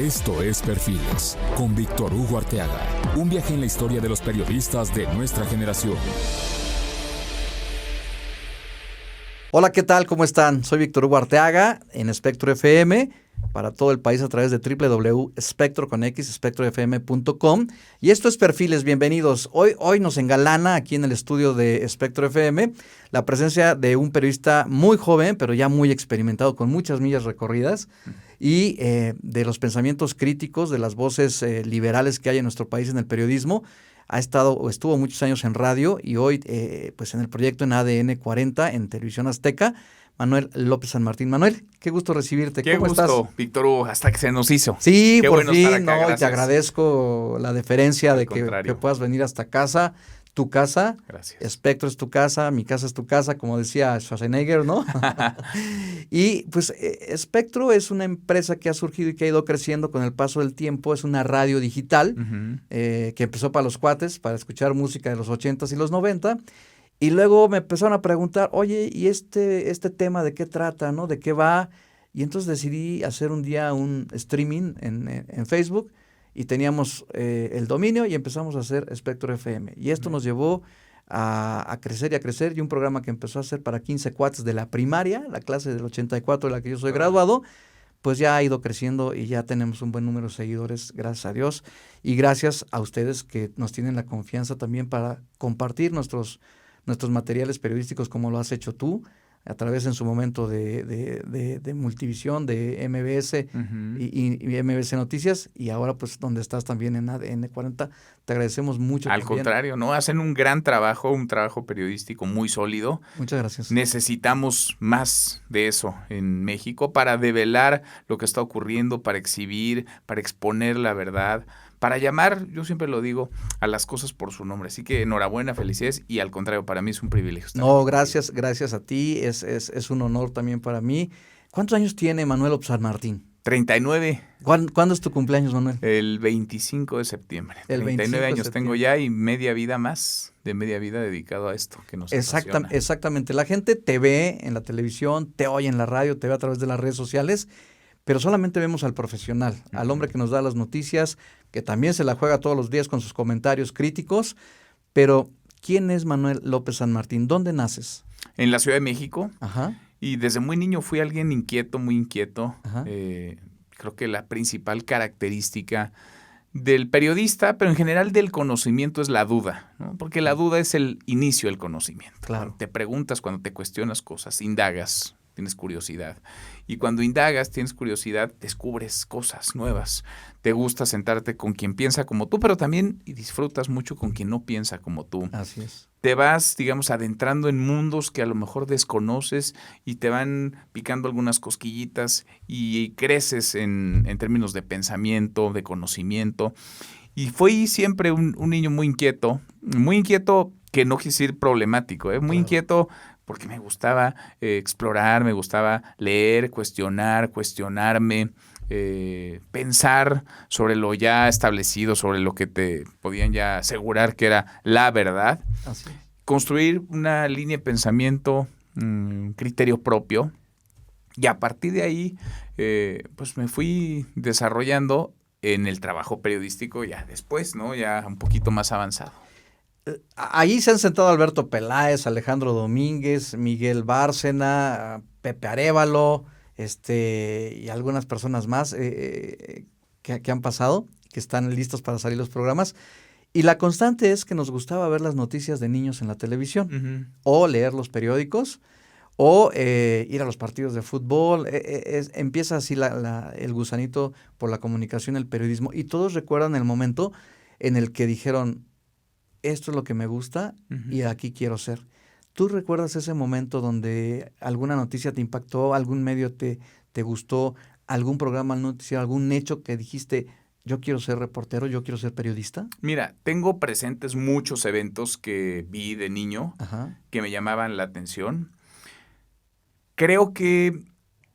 Esto es Perfiles, con Víctor Hugo Arteaga. Un viaje en la historia de los periodistas de nuestra generación. Hola, ¿qué tal? ¿Cómo están? Soy Víctor Hugo Arteaga en Espectro FM, para todo el país a través de www.espectrofm.com. Y esto es Perfiles, bienvenidos. Hoy nos engalana aquí en el estudio de Espectro FM la presencia de un periodista muy joven, pero ya muy experimentado, con muchas millas recorridas, y de los pensamientos críticos, de las voces liberales que hay en nuestro país en el periodismo. Estuvo muchos años en radio y hoy pues en el proyecto en ADN 40 en Televisión Azteca, Manuel López San Martín. Manuel, qué gusto recibirte. ¿Cómo estás? Qué gusto, Víctor Hugo, hasta que se nos hizo. Sí, qué por bueno fin, estar acá, y te agradezco la deferencia de que puedas venir hasta casa, tu casa. Gracias. Espectro es tu casa, mi casa es tu casa, como decía Schwarzenegger, ¿no? Y pues Espectro es una empresa que ha surgido y que ha ido creciendo con el paso del tiempo. Es una radio digital que empezó para los cuates, para escuchar música de los 80s y los 90. Y luego me empezaron a preguntar, oye, ¿y este tema de qué trata, no? ¿De qué va? Y entonces decidí hacer un día un streaming en Facebook y teníamos el dominio y empezamos a hacer Espectro FM. Y esto nos llevó a crecer y a crecer, y un programa que empezó a hacer para 15 cuates de la primaria, la clase del 84 de la que yo soy graduado, pues ya ha ido creciendo y ya tenemos un buen número de seguidores, gracias a Dios. Y gracias a ustedes que nos tienen la confianza también para compartir nuestros materiales periodísticos, como lo has hecho tú, a través en su momento de Multivisión, de MBS y MBS Noticias, y ahora pues donde estás también en ADN 40. Te agradecemos mucho. Al contrario, ¿no? Hacen un gran trabajo, un trabajo periodístico muy sólido. Muchas gracias. Necesitamos más de eso en México para develar lo que está ocurriendo, para exhibir, para exponer la verdad, para llamar, yo siempre lo digo, a las cosas por su nombre. Así que enhorabuena, felicidades, y al contrario, para mí es un privilegio estar No, gracias a ti, es un honor también para mí. ¿Cuántos años tiene Manuel López San Martín? 39. ¿Cuándo es tu cumpleaños, Manuel? El 25 de septiembre. 39 años tengo ya, y media vida dedicado a esto que nos apasiona. Exactamente. La gente te ve en la televisión, te oye en la radio, te ve a través de las redes sociales, pero solamente vemos al profesional, al hombre que nos da las noticias, que también se la juega todos los días con sus comentarios críticos. Pero, ¿quién es Manuel López San Martín? ¿Dónde naces? En la Ciudad de México. Ajá. Y desde muy niño fui alguien inquieto, muy inquieto. Creo que la principal característica del periodista, pero en general del conocimiento, es la duda, ¿no? Porque la duda es el inicio del conocimiento. Claro. Cuando te preguntas, cuando te cuestionas cosas, indagas, tienes curiosidad. Y cuando indagas, tienes curiosidad, descubres cosas nuevas. Te gusta sentarte con quien piensa como tú, pero también disfrutas mucho con quien no piensa como tú. Así es. Te vas, digamos, adentrando en mundos que a lo mejor desconoces y te van picando algunas cosquillitas, y creces en términos de pensamiento, de conocimiento. Y fui siempre un niño muy inquieto, que no quise decir problemático, muy Claro. inquieto, porque me gustaba explorar, me gustaba leer, cuestionarme, pensar sobre lo ya establecido, sobre lo que te podían ya asegurar que era la verdad. Así es. Construir una línea de pensamiento, criterio propio, y a partir de ahí pues me fui desarrollando en el trabajo periodístico ya después, ¿no? Ya un poquito más avanzado. Ahí se han sentado Alberto Peláez, Alejandro Domínguez, Miguel Bárcena, Pepe Arévalo, y algunas personas más que han pasado, que están listos para salir los programas. Y la constante es que nos gustaba ver las noticias de niños en la televisión, o leer los periódicos, o ir a los partidos de fútbol. Empieza así el gusanito por la comunicación, el periodismo, y todos recuerdan el momento en el que dijeron, esto es lo que me gusta y aquí quiero ser. ¿Tú recuerdas ese momento donde alguna noticia te impactó, algún medio te gustó, algún programa noticiero, algún hecho que dijiste, yo quiero ser reportero, yo quiero ser periodista? Mira, tengo presentes muchos eventos que vi de niño que me llamaban la atención. Creo que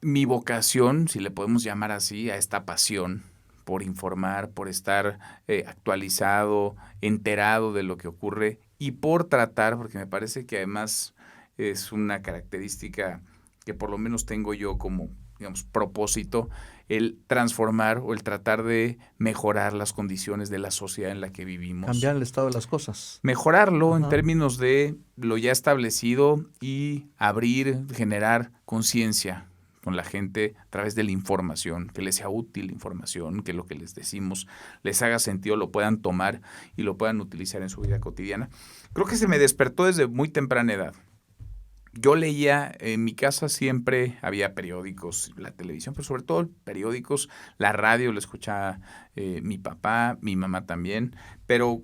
mi vocación, si le podemos llamar así, a esta pasión por informar, por estar actualizado, enterado de lo que ocurre, y por tratar, porque me parece que además es una característica que por lo menos tengo yo como, digamos, propósito, el transformar o el tratar de mejorar las condiciones de la sociedad en la que vivimos. Cambiar el estado de las cosas. Mejorarlo en términos de lo ya establecido y abrir, generar conciencia con la gente a través de la información, que les sea útil la información, que lo que les decimos les haga sentido, lo puedan tomar y lo puedan utilizar en su vida cotidiana. Creo que se me despertó desde muy temprana edad. Yo leía, en mi casa siempre había periódicos, la televisión, pero sobre todo periódicos, la radio la escuchaba mi papá, mi mamá también, pero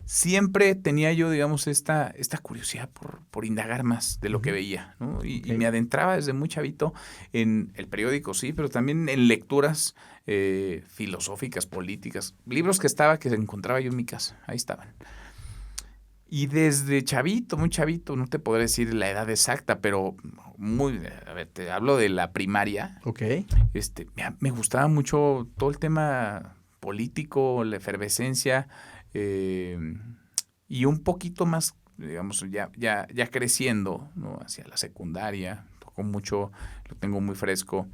siempre tenía yo, digamos, esta curiosidad por indagar más de lo que veía, ¿no? Y me adentraba desde muy chavito en el periódico, sí, pero también en lecturas filosóficas, políticas, libros que encontraba yo en mi casa, ahí estaban. Y desde chavito, muy chavito, no te podré decir la edad exacta, pero te hablo de la primaria. Ok. Me gustaba mucho todo el tema político, la efervescencia, y un poquito más, digamos, ya creciendo, ¿no? Hacia la secundaria, tocó mucho, lo tengo muy fresco,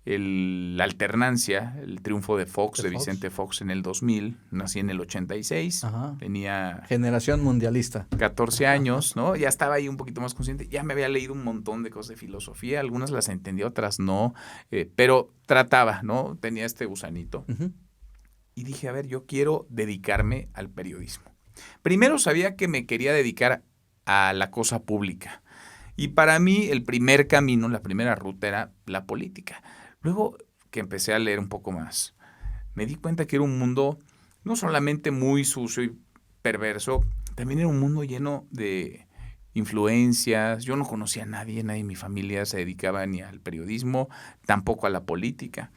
la alternancia, el triunfo de Fox, de Vicente Fox en el 2000, nací en el 86, tenía... Generación mundialista. 14 años, ¿no? Ya estaba ahí un poquito más consciente, ya me había leído un montón de cosas de filosofía, algunas las entendí, otras no, pero trataba, ¿no? Tenía este gusanito. Y dije, a ver, yo quiero dedicarme al periodismo. Primero sabía que me quería dedicar a la cosa pública. Y para mí el primer camino, la primera ruta era la política. Luego que empecé a leer un poco más, me di cuenta que era un mundo no solamente muy sucio y perverso, también era un mundo lleno de influencias. Yo no conocía a nadie en mi familia se dedicaba ni al periodismo, tampoco a la política.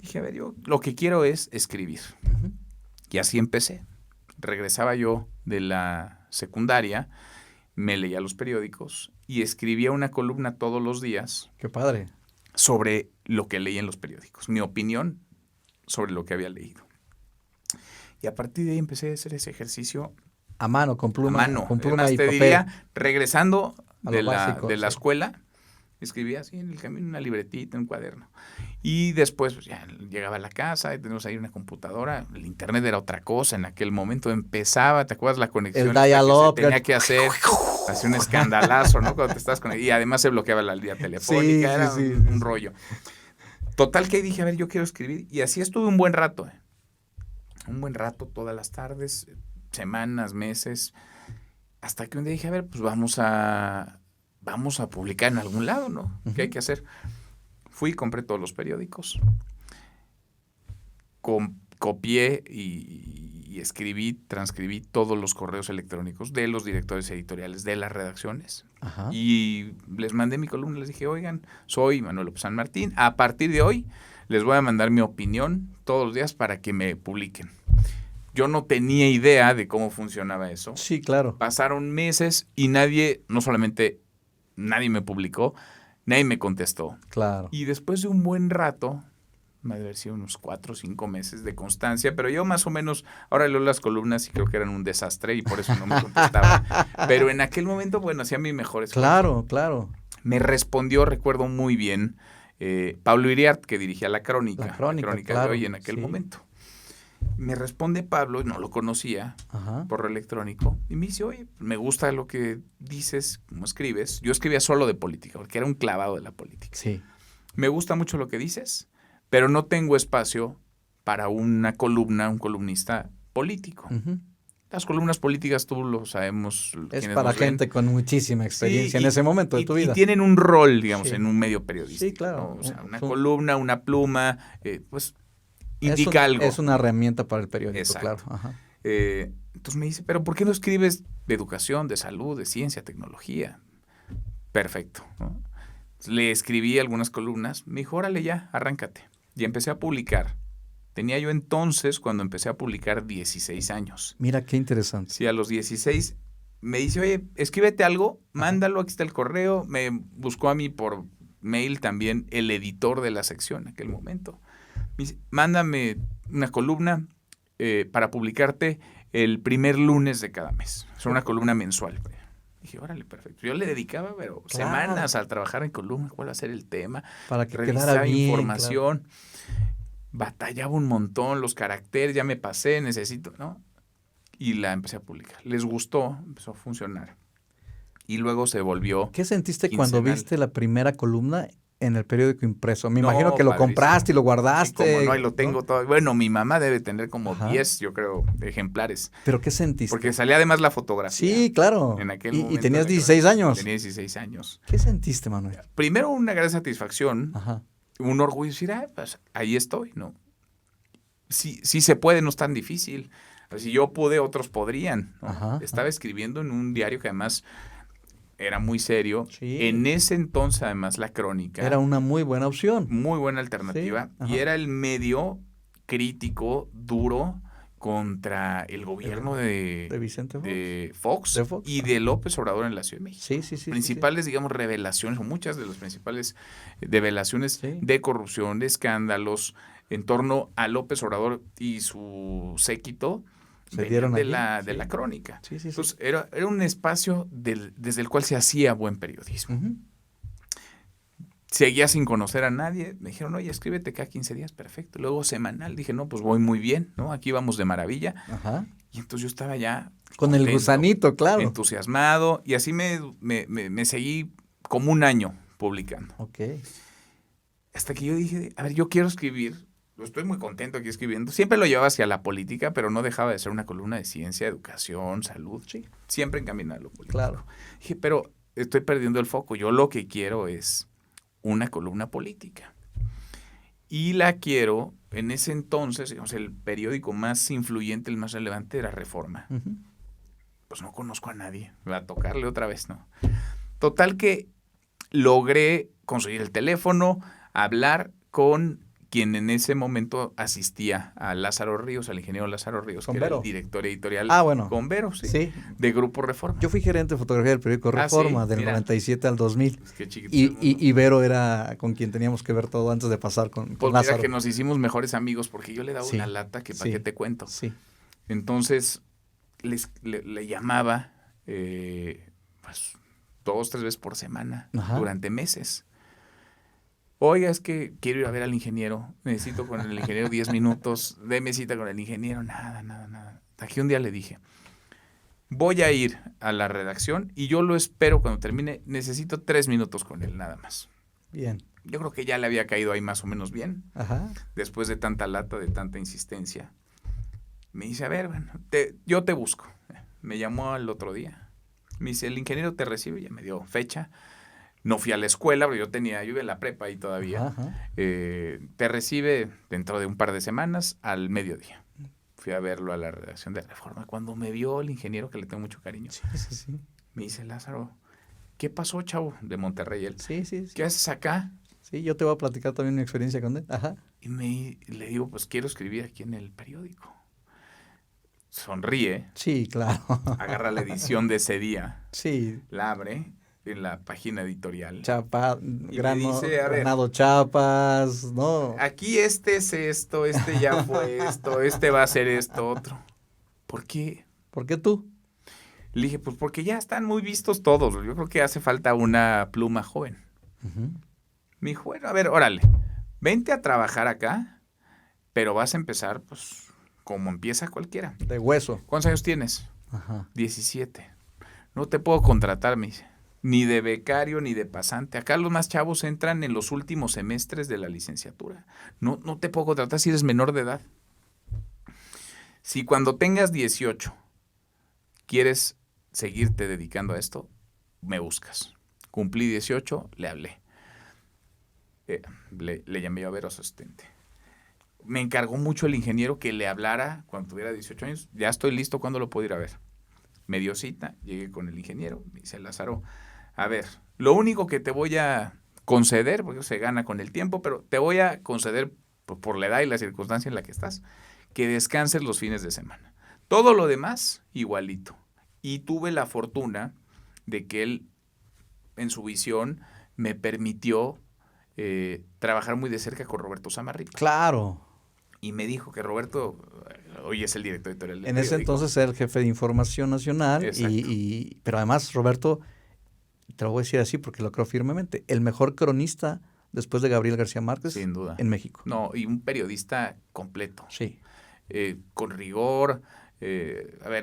Dije, a ver, yo lo que quiero es escribir. Y así empecé. Regresaba yo de la secundaria, me leía los periódicos y escribía una columna todos los días. ¡Qué padre! Sobre lo que leía en los periódicos, mi opinión sobre lo que había leído. Y a partir de ahí empecé a hacer ese ejercicio. A mano, con pluma. A mano. Con pluma Además, y te papel. diría, regresando de básico, la escuela, escribía así en el camino, una libretita, un cuaderno. Y después pues, ya llegaba a la casa y teníamos ahí una computadora. El internet era otra cosa. En aquel momento empezaba, ¿te acuerdas la conexión? El dial-up. Que se tenía que hacer. Hacía un escandalazo, ¿no? Cuando te estás conectando. Y además se bloqueaba la línea telefónica. Era un rollo. Total que dije, a ver, yo quiero escribir. Y así estuve un buen rato. Un buen rato, todas las tardes, semanas, meses. Hasta que un día dije, a ver, pues vamos a publicar en algún lado, ¿no? ¿Qué hay que hacer? Fui, compré todos los periódicos, copié y transcribí todos los correos electrónicos de los directores editoriales de las redacciones. Y les mandé mi columna, les dije, oigan, soy Manuel López San Martín, a partir de hoy les voy a mandar mi opinión todos los días para que me publiquen. Yo no tenía idea de cómo funcionaba eso. Sí, claro. Pasaron meses y nadie me publicó, nadie me contestó. Claro. Y después de un buen rato, me debe haber sido unos 4 o 5 meses de constancia, pero yo más o menos, ahora leo las columnas y creo que eran un desastre y por eso no me contestaba. Pero en aquel momento, bueno, hacía mi mejor esfuerzo. Claro. Me respondió, recuerdo muy bien, Pablo Iriart, que dirigía la Crónica claro, de hoy en aquel momento. Me responde Pablo, no lo conocía, por electrónico, y me dice, oye, me gusta lo que dices, cómo escribes. Yo escribía solo de política, porque era un clavado de la política. Sí. Me gusta mucho lo que dices, pero no tengo espacio para una columna, un columnista político. Las columnas políticas, tú lo sabemos. Es para gente con muchísima experiencia en ese momento de tu vida. Y tienen un rol, digamos, en un medio periodístico. Sí, claro. ¿no? O sea, una columna, una pluma, pues indica algo. Es una herramienta para el periódico, exacto. Claro. Entonces me dice, ¿pero por qué no escribes de educación, de salud, de ciencia, tecnología? Perfecto, ¿no? Le escribí algunas columnas, me dijo, órale ya, arráncate. Y empecé a publicar. Tenía yo entonces, cuando empecé a publicar, 16 años. Mira, qué interesante. Sí, a los 16 me dice, oye, escríbete algo, mándalo, aquí está el correo. Me buscó a mí por mail también el editor de la sección en aquel momento. Me dice, mándame una columna para publicarte el primer lunes de cada mes. Es una columna mensual. Dije, órale, perfecto. Yo le dedicaba, pero semanas al trabajar en columna, cuál va a ser el tema. Para que revisar quedara bien, información. Claro. batallaba un montón, los caracteres, ya me pasé, necesito, ¿no? Y la empecé a publicar. Les gustó, empezó a funcionar. Y luego se volvió ¿Qué sentiste quincenal. cuando viste la primera columna en el periódico impreso? Me No, imagino que lo padrísimo. compraste y lo guardaste. Sí, como no, ahí lo tengo todo. Bueno, mi mamá debe tener como Ajá. 10, yo creo, ejemplares. ¿Pero qué sentiste? Porque salía además la fotografía. Sí, claro. En aquel Y momento, tenías en aquel 16 momento, años. Tenía 16 años. ¿Qué sentiste, Manuel? Primero una gran satisfacción, Ajá. un orgullo, decir, pues ahí estoy, ¿no? Sí se puede, no es tan difícil. Si yo pude, otros podrían, ¿no? Ajá, Estaba escribiendo en un diario que además era muy serio. Sí. En ese entonces, además, La Crónica. Era una muy buena opción. Muy buena alternativa. Sí, Y era el medio crítico, duro, contra el gobierno de Vicente Fox. de Fox y de López Obrador en la Ciudad de México. Sí. Principales, digamos, revelaciones, o muchas de las principales revelaciones de corrupción, de escándalos en torno a López Obrador y su séquito se dieron de la Crónica. Sí. Entonces, era un espacio desde el cual se hacía buen periodismo. Uh-huh. Seguía sin conocer a nadie. Me dijeron, oye, escríbete cada 15 días, perfecto. Luego semanal. Dije, no, pues voy muy bien, ¿no? Aquí vamos de maravilla. Ajá. Y entonces yo estaba ya con contento, el gusanito, claro. Entusiasmado. Y así me seguí como un año publicando. Ok. Hasta que yo dije, a ver, yo quiero escribir. Estoy muy contento aquí escribiendo. Siempre lo llevaba hacia la política, pero no dejaba de ser una columna de ciencia, educación, salud. Sí. Siempre encaminada a lo político. Claro. Dije, pero estoy perdiendo el foco. Yo lo que quiero es una columna política. Y la quiero, en ese entonces, digamos, el periódico más influyente, el más relevante era Reforma. Uh-huh. Pues no conozco a nadie. Me va a tocarle otra vez, ¿no? Total que logré conseguir el teléfono, hablar con quien en ese momento asistía a Lázaro Ríos, al ingeniero Lázaro Ríos, que era el director editorial con Vero, sí, de Grupo Reforma. Yo fui gerente de fotografía del periódico Reforma, del 97 al 2000. Pues qué chiquito y Vero era con quien teníamos que ver todo antes de pasar con Lázaro. Mira que nos hicimos mejores amigos porque yo le daba una lata que para qué te cuento. Sí. Entonces le llamaba pues 2, 3 veces por semana durante meses. Oiga, es que quiero ir a ver al ingeniero, necesito con el ingeniero 10 minutos, deme cita con el ingeniero, nada. Aquí un día le dije, voy a ir a la redacción y yo lo espero cuando termine, necesito 3 minutos con él, nada más. Bien. Yo creo que ya le había caído ahí más o menos bien, Ajá. Después de tanta lata, de tanta insistencia. Me dice, a ver, bueno, yo te busco. Me llamó al otro día, me dice, el ingeniero te recibe, ya me dio fecha. No fui a la escuela, pero yo iba en la prepa ahí todavía. Te recibe dentro de un par de semanas al mediodía. Fui a verlo a la redacción de Reforma. Cuando me vio el ingeniero, que le tengo mucho cariño, sí. Me dice, Lázaro, ¿qué pasó, chavo? De Monterrey él. Sí. ¿Qué haces acá? Sí, yo te voy a platicar también mi experiencia con él. Ajá. Y le digo, pues quiero escribir aquí en el periódico. Sonríe. Sí, claro. Agarra la edición de ese día. Sí. La abre en la página editorial. Granado Chapas, ¿no? Aquí es esto, ya fue esto, va a ser esto, otro. ¿Por qué? ¿Por qué tú? Le dije, pues porque ya están muy vistos todos. Yo creo que hace falta una pluma joven. Uh-huh. Me dijo, bueno, a ver, órale, vente a trabajar acá, pero vas a empezar, pues, como empieza cualquiera. De hueso. ¿Cuántos años tienes? 17. No te puedo contratar, me dice. Ni de becario, ni de pasante. Acá los más chavos entran en los últimos semestres de la licenciatura. No te puedo contratar si eres menor de edad. Si cuando tengas 18 quieres seguirte dedicando a esto, me buscas. Cumplí 18, le hablé. Le llamé yo a ver a su asistente. Me encargó mucho el ingeniero que le hablara cuando tuviera 18 años. Ya estoy listo, ¿cuándo lo puedo ir a ver? Me dio cita, llegué con el ingeniero, me dice, Lázaro, a ver, lo único que te voy a conceder, porque se gana con el tiempo, pero te voy a conceder por la edad y la circunstancia en la que estás, que descanses los fines de semana. Todo lo demás, igualito. Y tuve la fortuna de que él, en su visión, me permitió trabajar muy de cerca con Roberto Samarripa. Claro. Y me dijo que Roberto hoy es el director editorial del periódico. En ese entonces era el jefe de Información Nacional, pero además Roberto, te lo voy a decir así porque lo creo firmemente, el mejor cronista después de Gabriel García Márquez, sin duda, en México. No, y un periodista completo. Sí. Con rigor,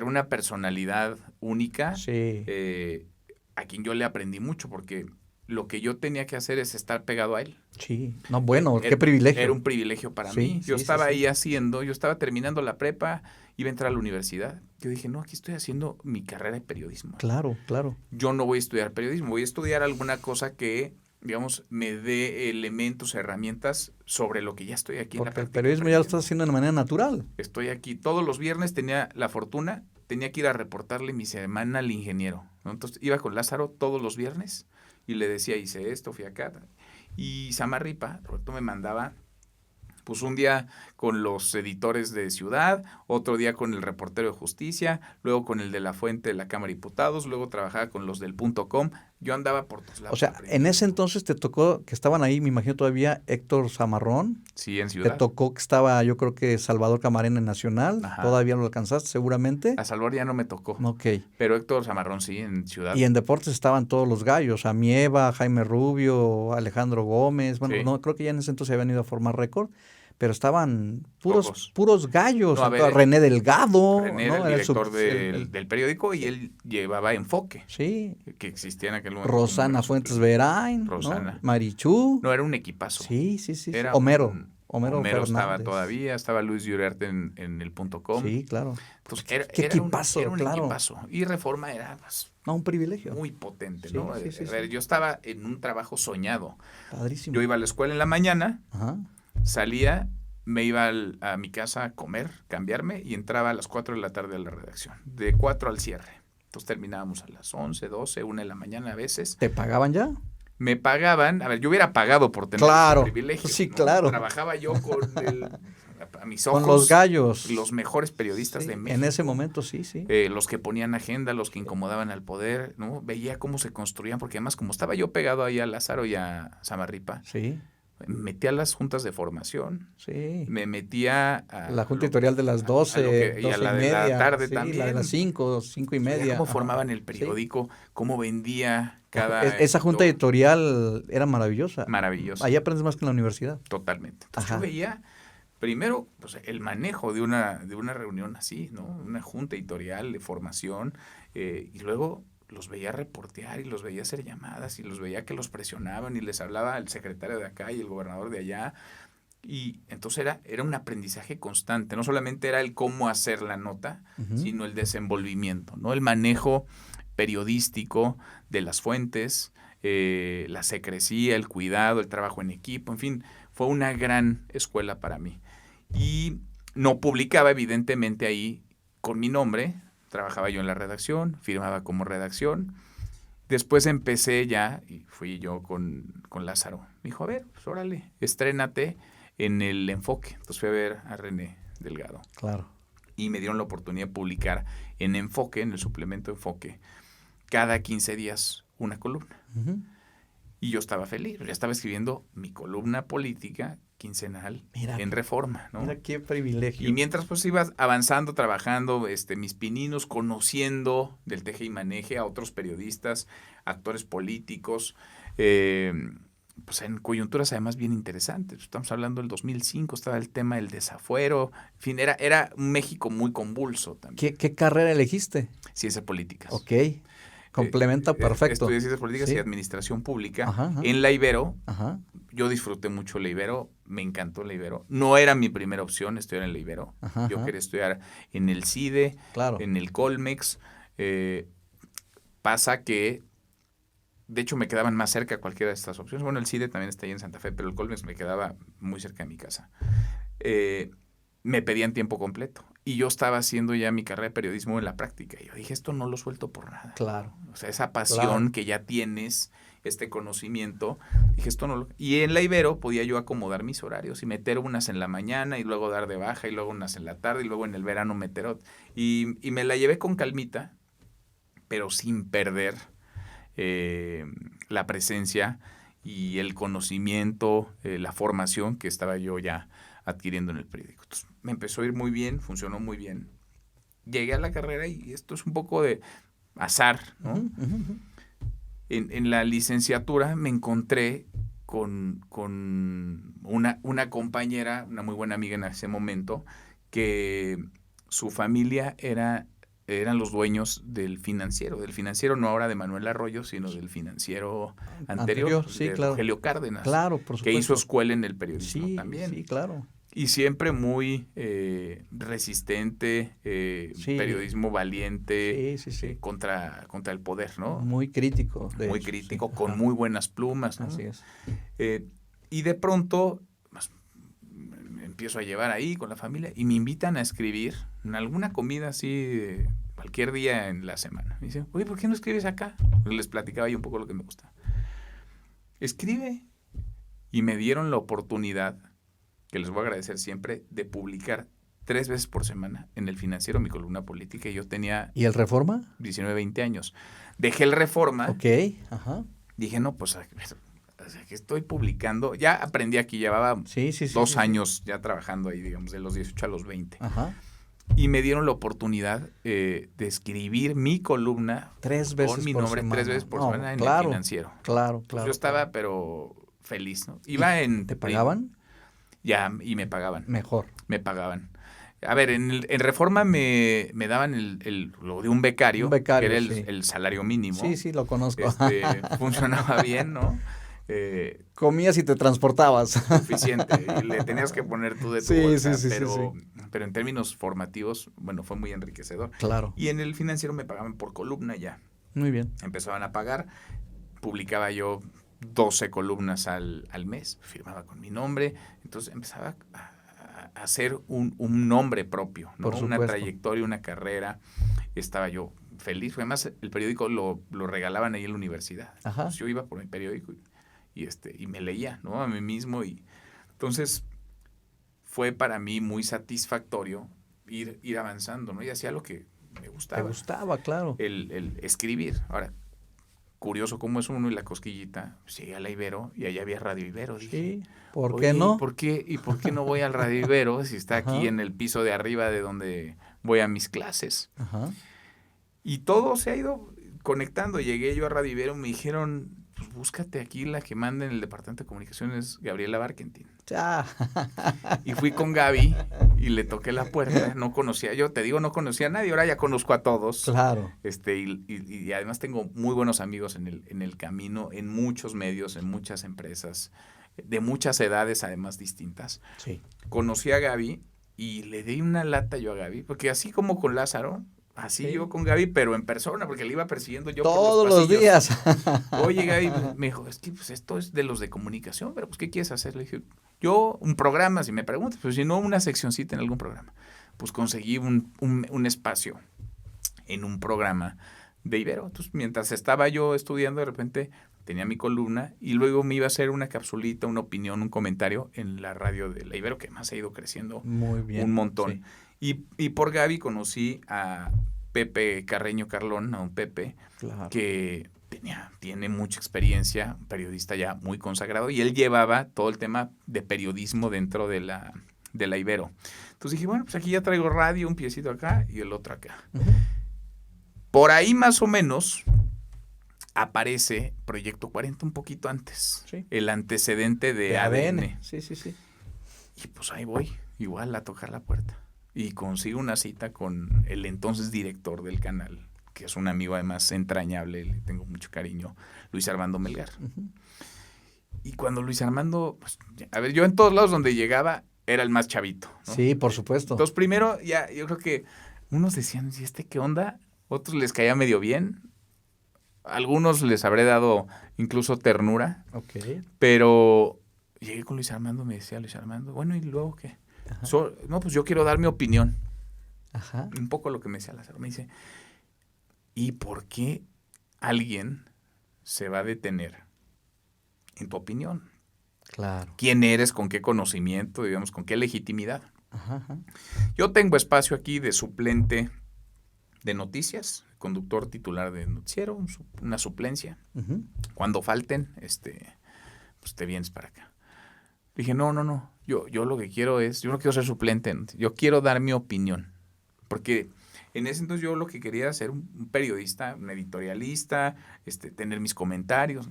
una personalidad única, Sí. a quien yo le aprendí mucho, porque lo que yo tenía que hacer es estar pegado a él. Sí, no, bueno, qué privilegio. Era un privilegio para mí. Yo estaba ahí yo estaba terminando la prepa, iba a entrar a la universidad. Yo dije, no, aquí estoy haciendo mi carrera de periodismo. Claro, claro. Yo no voy a estudiar periodismo, voy a estudiar alguna cosa que, digamos, me dé elementos, herramientas sobre lo que ya estoy aquí. Porque el periodismo ya lo estás haciendo de manera natural. Estoy aquí. Todos los viernes tenía que ir a reportarle mi semana al ingeniero, ¿no? Entonces iba con Lázaro todos los viernes y le decía, hice esto, fui acá. Y Samarripa, Roberto, me mandaba, pues un día con los editores de Ciudad, otro día con el reportero de Justicia, luego con el de La Fuente de la Cámara de Diputados, luego trabajaba con los del .com. Yo andaba por todos lados. O sea, en ese entonces te tocó que estaban ahí, me imagino todavía, Héctor Zamarrón. Sí, en Ciudad. Te tocó que estaba, yo creo que Salvador Camarena en Nacional. Ajá. Todavía lo alcanzaste, seguramente. A Salvador ya no me tocó. Ok. Pero Héctor Zamarrón sí, en Ciudad. Y en deportes estaban todos los gallos, Amieva, Jaime Rubio, Alejandro Gómez. Bueno, sí. No, creo que ya en ese entonces se habían ido a formar récord. Pero estaban puros gallos. No, René Delgado. René era el director del periódico y él llevaba Enfoque. Sí. Que existía en aquel momento. Rosana Fuentes Verain. Rosana. ¿no? Marichú. No, era un equipazo. Sí. Era Homero estaba todavía, estaba Luis Llurerte en el .com. Sí, claro. Entonces, ¿Qué equipazo? Era un equipazo. Y Reforma era un privilegio. Muy potente, sí, ¿no? Sí. Yo estaba en un trabajo soñado. Padrísimo. Yo iba a la escuela en la mañana. Ajá. Salía, me iba a mi casa a comer, cambiarme y entraba a las 4 de la tarde a la redacción, de 4 al cierre. Entonces terminábamos a las 11, 12, 1 de la mañana a veces. ¿Te pagaban ya? Me pagaban, yo hubiera pagado por tener ese privilegio. Sí, ¿no? Claro. Trabajaba yo a mis ojos. Con los gallos. Los mejores periodistas de México. En ese momento, sí. Los que ponían agenda, los que incomodaban al poder, ¿no? Veía cómo se construían, porque además como estaba yo pegado ahí a Lázaro y a Samarripa, sí. Me metía a las juntas de formación. Sí. Me metía a la junta editorial de las 12, y a la y de media, la tarde sí, también. La de las 5, 5 y media. Cómo formaban el periódico, cómo vendía cada... Esa junta editorial era maravillosa. Maravillosa. Ahí aprendes más que en la universidad. Totalmente. Entonces yo veía, primero, pues, el manejo de una reunión así, ¿no? Una junta editorial de formación, y luego los veía reportear y los veía hacer llamadas y los veía que los presionaban y les hablaba el secretario de acá y el gobernador de allá. Y entonces era un aprendizaje constante. No solamente era el cómo hacer la nota, sino el desenvolvimiento, ¿no? El manejo periodístico de las fuentes, la secrecía, el cuidado, el trabajo en equipo, en fin, fue una gran escuela para mí. Y no publicaba evidentemente ahí con mi nombre. Trabajaba yo en la redacción, firmaba como redacción. Después empecé ya, y fui yo con Lázaro. Me dijo, a ver, pues órale, estrénate en el Enfoque. Entonces fui a ver a René Delgado. Claro. Y me dieron la oportunidad de publicar en Enfoque, en el suplemento Enfoque, cada 15 días una columna. Y yo estaba feliz, ya estaba escribiendo mi columna política quincenal en Reforma, ¿no? Mira qué privilegio. Y mientras pues iba avanzando, trabajando, mis pininos, conociendo del teje y maneje a otros periodistas, actores políticos, pues en coyunturas además bien interesantes. Estamos hablando del 2005, estaba el tema del desafuero, en fin, era un México muy convulso también. ¿Qué carrera elegiste? Ciencias políticas. Ok. Complementa perfecto. Estudié Ciencias Políticas y Administración Pública. Ajá. En la Ibero. Ajá. Yo disfruté mucho la Ibero, me encantó la Ibero. No era mi primera opción estudiar en la Ibero. Yo quería estudiar en el CIDE, claro, en el Colmex. Pasa que, de hecho, me quedaban más cerca cualquiera de estas opciones. Bueno, el CIDE también está ahí en Santa Fe, pero el Colmex me quedaba muy cerca de mi casa. Me pedían tiempo completo. Y yo estaba haciendo ya mi carrera de periodismo en la práctica. Y yo dije, esto no lo suelto por nada. Claro. O sea, esa pasión que ya tienes, este conocimiento, dije, esto no lo... Y en la Ibero podía yo acomodar mis horarios y meter unas en la mañana y luego dar de baja y luego unas en la tarde y luego en el verano meter otras. Y me la llevé con calmita, pero sin perder la presencia y el conocimiento, la formación que estaba yo ya adquiriendo en el periódico. Entonces, me empezó a ir muy bien, funcionó muy bien. Llegué a la carrera y esto es un poco de azar, ¿no? En la licenciatura me encontré con una compañera, una muy buena amiga en ese momento, que su familia eran los dueños del Financiero no ahora de Manuel Arroyo, sino del Financiero anterior sí, de claro. Rogelio Cárdenas, claro, por supuesto, que hizo escuela en el periodismo también. Sí, claro. Y siempre muy resistente, periodismo valiente, contra el poder, ¿no? Muy crítico. Muy crítico, con muy buenas plumas, ¿no? Así es. Y de pronto me empiezo a llevar ahí con la familia y me invitan a escribir en alguna comida así, cualquier día en la semana. Me dicen, oye, ¿por qué no escribes acá? Les platicaba yo un poco lo que me gusta. Escribe. Y me dieron la oportunidad, que les voy a agradecer siempre, de publicar 3 veces por semana en el Financiero mi columna política. Y yo tenía... ¿Y el Reforma? 19, 20 años. Dejé el Reforma. Ok, ajá. Dije, no, pues que estoy publicando. Ya aprendí aquí, llevaba 2 años ya trabajando ahí, digamos, de los 18 a los 20. Ajá. Y me dieron la oportunidad de escribir mi columna 3 veces con mi por nombre semana. 3 veces por semana en el Financiero. Claro. Pues yo estaba, pero feliz, ¿no? Iba en... ¿Te pagaban? Ya, y me pagaban. Mejor. Me pagaban. A ver, en Reforma me daban lo de un becario, que era el salario mínimo. Sí, lo conozco. Funcionaba bien, ¿no? Comías y te transportabas. Suficiente. Y le tenías que poner tú de tu bolsa. Pero en términos formativos, bueno, fue muy enriquecedor. Claro. Y en el Financiero me pagaban por columna ya. Muy bien. Empezaban a pagar. Publicaba yo 12 columnas al mes. Firmaba con mi nombre. Entonces empezaba a hacer un nombre propio, ¿no? Una trayectoria, una carrera. Estaba yo feliz. Además, el periódico lo regalaban ahí en la universidad. Entonces, yo iba por mi periódico y me leía, ¿no? A mí mismo. Y entonces fue para mí muy satisfactorio ir avanzando, ¿no? Y hacía lo que me gustaba. Te gustaba, claro. El escribir. Ahora, curioso cómo es uno y la cosquillita. Pues llegué a la Ibero y allá había Radio Ibero. Dije, ¿por qué no? ¿Por qué no voy al Radio Ibero si está aquí en el piso de arriba de donde voy a mis clases? Ajá. Y todo se ha ido conectando. Llegué yo a Radio Ibero, me dijeron, pues búscate aquí la que manda en el departamento de comunicaciones, Gabriela Barkentin. Y fui con Gaby y le toqué la puerta. No conocía, yo te digo, no conocía a nadie, ahora ya conozco a todos. Claro. Y además tengo muy buenos amigos en el camino, en muchos medios, en muchas empresas, de muchas edades además distintas. Sí. Conocí a Gaby y le di una lata yo a Gaby, porque así como con Lázaro, así yo con Gaby, pero en persona, porque le iba persiguiendo yo todos los días. Oye, Gaby, me dijo, es que pues esto es de los de comunicación, pero pues ¿qué quieres hacer? Le dije, yo un programa, si me preguntas, pues si no una seccioncita en algún programa. Pues conseguí un espacio en un programa de Ibero. Entonces, mientras estaba yo estudiando, de repente tenía mi columna y luego me iba a hacer una capsulita, una opinión, un comentario en la radio de la Ibero, que más ha ido creciendo muy bien, un montón. Sí. Y por Gaby conocí a Pepe Carreño Carlón, a un Pepe, que tiene mucha experiencia, un periodista ya muy consagrado, y él llevaba todo el tema de periodismo dentro de la Ibero. Entonces dije, bueno, pues aquí ya traigo radio, un piecito acá y el otro acá. Uh-huh. Por ahí más o menos aparece Proyecto 40 un poquito antes, el antecedente de ADN. Sí. Y pues ahí voy, igual a tocar la puerta. Y consigo una cita con el entonces director del canal, que es un amigo además entrañable, le tengo mucho cariño, Luis Armando Melgar. Uh-huh. Y cuando Luis Armando, pues, a ver, yo en todos lados donde llegaba era el más chavito, ¿no? Sí, por supuesto. Entonces primero, ya, yo creo que unos decían, ¿y este qué onda? Otros les caía medio bien. Algunos les habré dado incluso ternura. Okay. Pero llegué con Luis Armando, me decía Luis Armando, bueno, ¿y luego qué? No, pues yo quiero dar mi opinión. Ajá. Un poco lo que me decía Lázaro. Me dice, ¿y por qué alguien se va a detener en tu opinión? Claro. ¿Quién eres? ¿Con qué conocimiento? Digamos, ¿con qué legitimidad? Ajá. Yo tengo espacio aquí de suplente de noticias, conductor titular de noticiero, una suplencia. Uh-huh. Cuando falten, pues te vienes para acá. Dije, no. Yo lo que quiero yo no quiero ser suplente, yo quiero dar mi opinión. Porque en ese entonces yo lo que quería era ser un periodista, un editorialista, tener mis comentarios.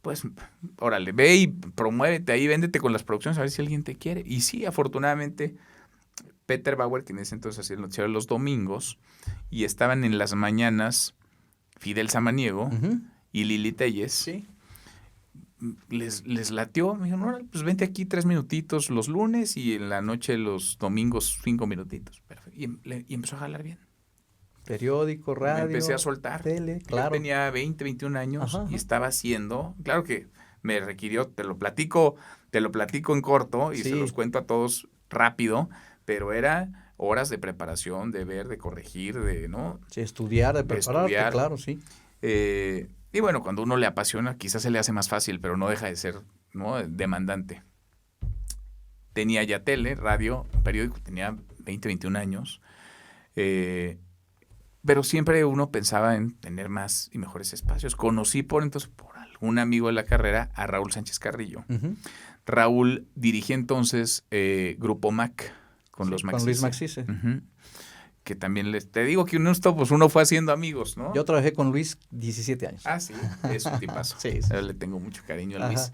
pues, órale, ve y promuévete ahí, véndete con las producciones a ver si alguien te quiere. Y sí, afortunadamente, Peter Bauer, que en ese entonces hacía el noticiero los domingos, y estaban en las mañanas Fidel Samaniego y Lili Telles. Sí. Les latió, me dijeron, órale, pues vente aquí 3 minutitos los lunes y en la noche los domingos 5 minutitos. Y empezó a jalar bien. Periódico, radio. Me empecé a soltar. Tele, claro. Yo tenía 20, 21 años Ajá. y estaba haciendo, claro que me requirió, te lo platico en corto y Sí. se los cuento a todos rápido, pero era horas de preparación, de ver, de corregir, de, ¿no? Sí, estudiar, de prepararte, estudiar. claro, sí. Y bueno, cuando uno le apasiona, quizás se le hace más fácil, pero no deja de ser, ¿no?, demandante. Tenía ya tele, radio, periódico, tenía 20, 21 años. Pero siempre uno pensaba en tener más y mejores espacios. Conocí por algún amigo de la carrera a Raúl Sánchez Carrillo. Raúl dirigía entonces Grupo Mac con los Maxice. Con Luis Maxice. Que también te digo que uno fue haciendo amigos, ¿no? Yo trabajé con Luis 17 años. Ah, sí, es un tipazo. Sí. Le tengo mucho cariño a Luis.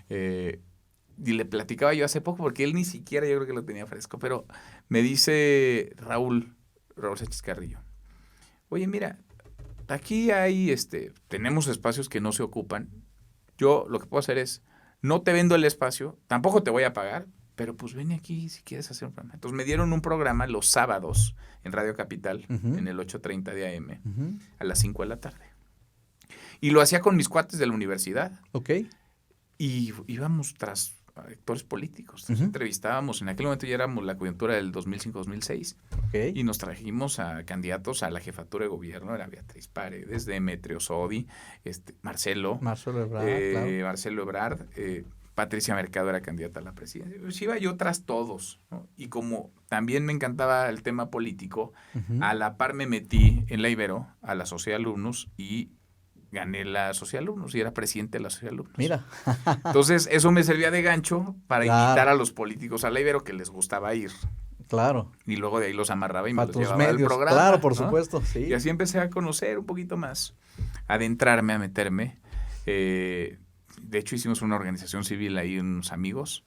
Y le platicaba yo hace poco, porque él ni siquiera yo creo que lo tenía fresco, pero me dice Raúl Sánchez Carrillo, oye, mira, aquí hay, tenemos espacios que no se ocupan. Yo lo que puedo hacer es, no te vendo el espacio, tampoco te voy a pagar, pero pues ven aquí si quieres hacer un programa. Entonces me dieron un programa los sábados en Radio Capital, en el 8:30 de AM, a las 5 de la tarde. Y lo hacía con mis cuates de la universidad. Ok. Y íbamos tras actores políticos. Nos entrevistábamos, en aquel momento ya éramos la coyuntura del 2005-2006. Okay. Y nos trajimos a candidatos a la jefatura de gobierno. Era Beatriz Paredes, Demetrio Sodi, Marcelo Ebrard, claro. Marcelo Ebrard, Patricia Mercado era candidata a la presidencia. Pues iba yo tras todos, ¿no? Y como también me encantaba el tema político, a la par me metí en la Ibero, a la Sociedad de Alumnos, y gané la Sociedad de Alumnos y era presidente de la Sociedad de Alumnos. Mira. Entonces, eso me servía de gancho para invitar a los políticos a la Ibero que les gustaba ir. Claro. Y luego de ahí los amarraba y me los llevaba medios, al programa. Claro, por ¿no? supuesto, sí. Y así empecé a conocer un poquito más, a adentrarme, a meterme. De hecho, hicimos una organización civil ahí, unos amigos.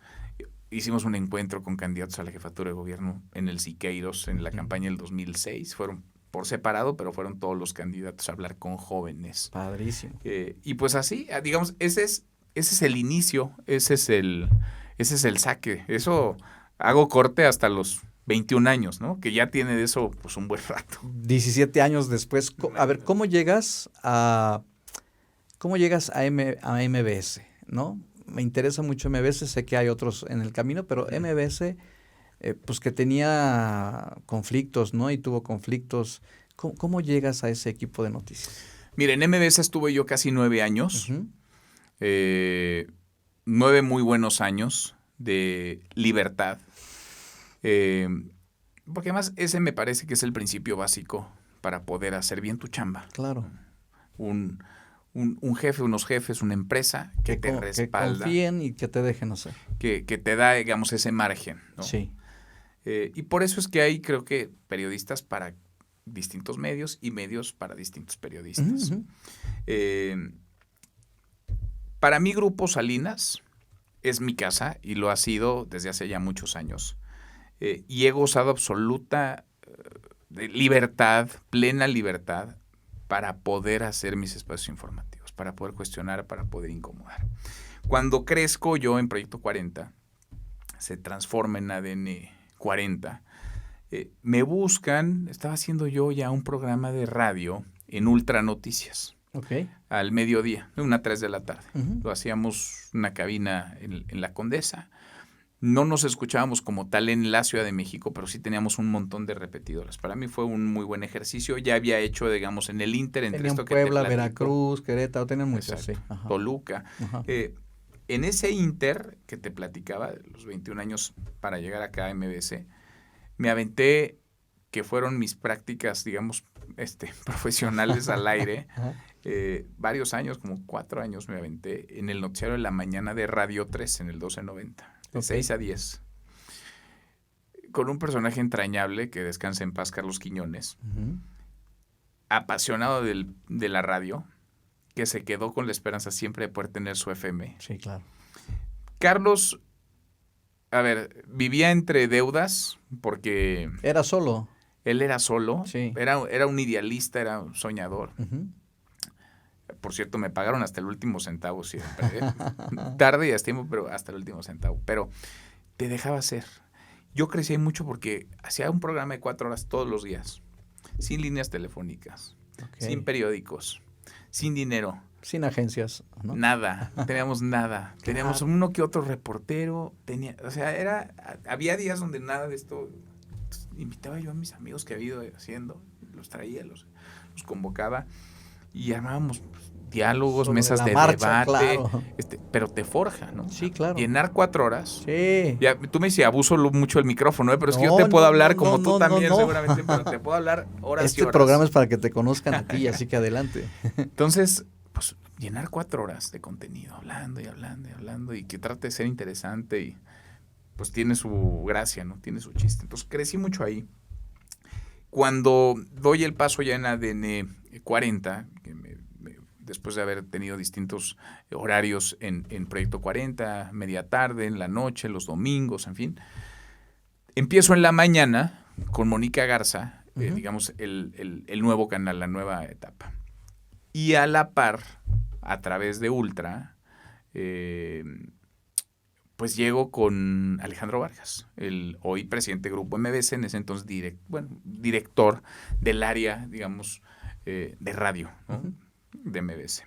Hicimos un encuentro con candidatos a la jefatura de gobierno en el Siqueiros, en la campaña del 2006. Fueron por separado, pero fueron todos los candidatos a hablar con jóvenes. Padrísimo. Y pues así, digamos, ese es el inicio, ese es el saque. Eso hago corte hasta los 21 años, ¿no? Que ya tiene de eso pues un buen rato. 17 años después. A ver, ¿cómo llegas a MBS, ¿no? Me interesa mucho MBS, sé que hay otros en el camino, pero MBS, pues que tenía conflictos, ¿no? Y tuvo conflictos. ¿Cómo llegas a ese equipo de noticias? Mira, en MBS estuve yo casi 9 años. 9 muy buenos años de libertad. Porque además ese me parece que es el principio básico para poder hacer bien tu chamba. Claro. Un jefe, unos jefes, una empresa que te respalda. Que confíen y que te dejen hacer. Que te da, digamos, ese margen, ¿no? Sí. Y por eso es que hay, creo que, periodistas para distintos medios y medios para distintos periodistas. Para mí, Grupo Salinas es mi casa y lo ha sido desde hace ya muchos años. Y he gozado absoluta de libertad, plena libertad, para poder hacer mis espacios informativos, para poder cuestionar, para poder incomodar. Cuando crezco yo en Proyecto 40, se transforma en ADN 40, me buscan, estaba haciendo yo ya un programa de radio en Ultra Noticias. Okay. Al mediodía, 1 a 3 de la tarde. Lo hacíamos una cabina en la Condesa. No nos escuchábamos como tal en la Ciudad de México, pero sí teníamos un montón de repetidoras. Para mí fue un muy buen ejercicio. Ya había hecho, digamos, en el Inter, entre tenían esto que Puebla, te platico, Veracruz, Querétaro, tenían muchas, sí. Toluca. En ese Inter que te platicaba, los 21 años para llegar acá a MBS, me aventé, que fueron mis prácticas, digamos, profesionales al aire. Varios años, como 4 años me aventé en el noticiero de la mañana de Radio 3 en el 1290. De 6 a 10. Con un personaje entrañable, que descansa en paz, Carlos Quiñones, apasionado de la radio, que se quedó con la esperanza siempre de poder tener su FM. Sí, claro. Carlos, a ver, vivía entre deudas porque... ¿Era solo? Él era solo, sí. Era un idealista, era un soñador. Uh-huh. Por cierto, me pagaron hasta el último centavo siempre. Tarde y a tiempo, pero hasta el último centavo. Pero te dejaba hacer. Yo crecí mucho porque hacía un programa de 4 horas todos los días, sin líneas telefónicas, sin periódicos, sin dinero. Sin agencias, ¿no? Nada, no teníamos nada. Claro. Teníamos uno que otro reportero. Había días donde nada de esto. Invitaba yo a mis amigos que había ido haciendo, los traía, los convocaba y armábamos diálogos, sobre mesas de marcha, debate, claro. Pero te forja, ¿no? Sí, claro. Llenar 4 horas. Sí. Ya, tú me dices, abuso mucho el micrófono, pero es que yo te puedo hablar como tú también seguramente, pero te puedo hablar horas y horas. Este programa es para que te conozcan a ti, así que adelante. Entonces, pues llenar 4 horas de contenido, hablando y que trate de ser interesante y pues tiene su gracia, ¿no? Tiene su chiste. Entonces crecí mucho ahí. Cuando doy el paso ya en ADN 40, después de haber tenido distintos horarios en Proyecto 40, media tarde, en la noche, los domingos, en fin, empiezo en la mañana con Mónica Garza, uh-huh. Digamos, el nuevo canal, la nueva etapa. Y a la par, a través de Ultra, pues llego con Alejandro Vargas, el hoy presidente del Grupo MBS, en ese entonces director del área, digamos, de radio, ¿no? Uh-huh. De MBS,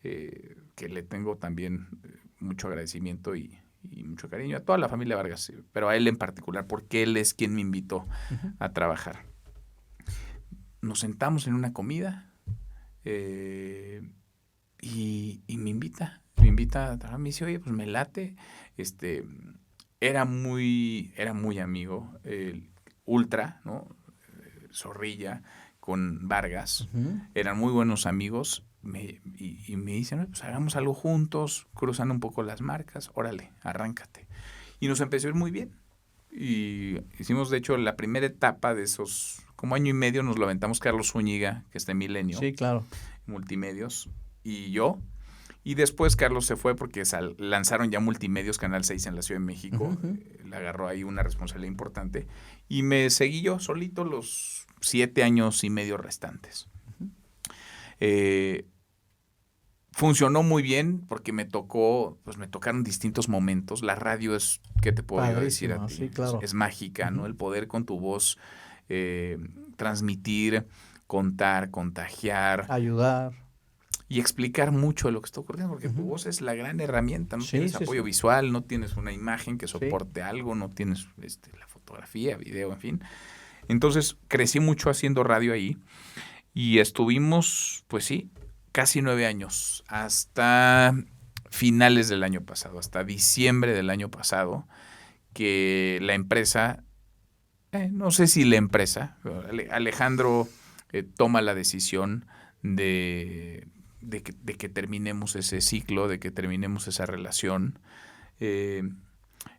que le tengo también mucho agradecimiento y mucho cariño a toda la familia Vargas, pero a él en particular, porque él es quien me invitó uh-huh. a trabajar. Nos sentamos en una comida y me invita a trabajar. Me dice, oye, pues me late. Era muy amigo, Ultra, ¿no? Zorrilla con Vargas, uh-huh. Eran muy buenos amigos, y me dicen, pues hagamos algo juntos, cruzando un poco las marcas, órale, arráncate. Y nos empezó a ir muy bien. Y hicimos, de hecho, la primera etapa de esos, como año y medio, nos lo aventamos Carlos Zúñiga, que está en Milenio. Sí, claro. Multimedios, y yo. Y después Carlos se fue porque lanzaron ya Multimedios, Canal 6 en la Ciudad de México. Uh-huh. Le agarró ahí una responsabilidad importante. Y me seguí yo solito los 7 años y medio restantes. Uh-huh. Funcionó muy bien porque me tocaron distintos momentos. La radio es, ¿qué te puedo decir a ti? Sí, claro. Es mágica, uh-huh. ¿no? El poder con tu voz transmitir, contar, contagiar. Ayudar. Y explicar mucho de lo que está ocurriendo, porque uh-huh. tu voz es la gran herramienta. No tienes apoyo visual, no tienes una imagen que soporte algo, no tienes la fotografía, video, en fin. Entonces, crecí mucho haciendo radio ahí y estuvimos, pues sí, casi 9 años, hasta finales del año pasado, hasta diciembre del año pasado, que la empresa, no sé si la empresa, Alejandro toma la decisión de que terminemos ese ciclo, de que terminemos esa relación.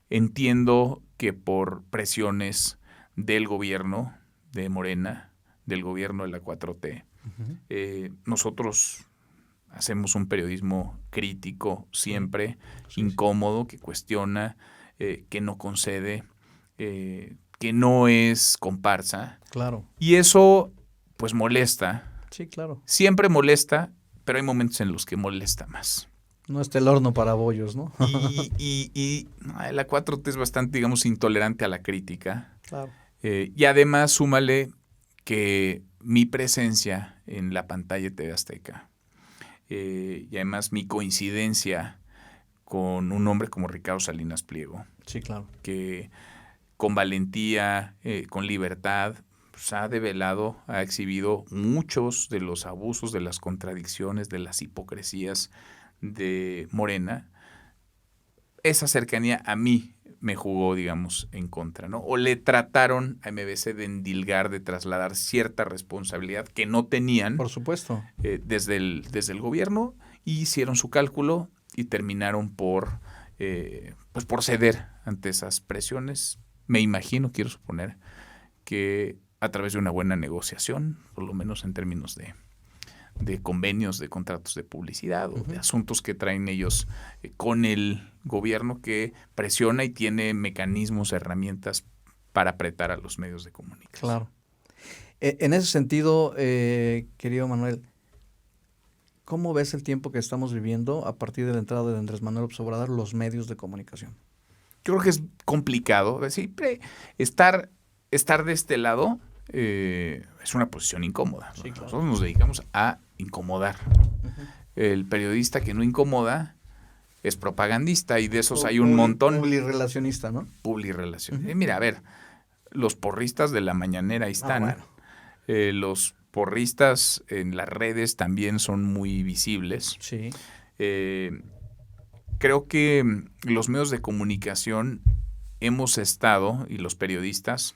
Entiendo que por presiones del gobierno de Morena, del gobierno de la 4T, uh-huh. Nosotros hacemos un periodismo crítico siempre, incómodo, que cuestiona, que no concede, que no es comparsa. Claro. Y eso, pues, molesta. Sí, claro. Siempre molesta, pero hay momentos en los que molesta más. No está el horno para bollos, ¿no? y la 4T es bastante, digamos, intolerante a la crítica. Claro. Y además, súmale que mi presencia en la pantalla de TV Azteca y además mi coincidencia con un hombre como Ricardo Salinas Pliego. Sí, claro. Que con valentía, con libertad, pues ha develado, ha exhibido muchos de los abusos, de las contradicciones, de las hipocresías de Morena. Esa cercanía a mí me jugó, digamos, en contra, ¿no? O le trataron a MBS de endilgar, de trasladar cierta responsabilidad que no tenían. Por supuesto. Desde el gobierno, y hicieron su cálculo y terminaron por ceder ante esas presiones. Me imagino, quiero suponer, que a través de una buena negociación, por lo menos en términos de convenios, de contratos de publicidad o de asuntos que traen ellos con el gobierno, que presiona y tiene mecanismos, herramientas para apretar a los medios de comunicación. Claro. En ese sentido, querido Manuel, ¿cómo ves el tiempo que estamos viviendo a partir de la entrada de Andrés Manuel López Obrador los medios de comunicación? Yo creo que es complicado. Siempre estar de este lado es una posición incómoda. Sí, claro. Nosotros nos dedicamos a incomodar. El periodista que no incomoda es propagandista, y de esos hay un montón. Publirrelacionista, ¿no? Publirrelacionista. Mira, a ver, los porristas de la mañanera ahí están. Bueno. Los porristas en las redes también son muy visibles. Sí. Creo que los medios de comunicación hemos estado, y los periodistas,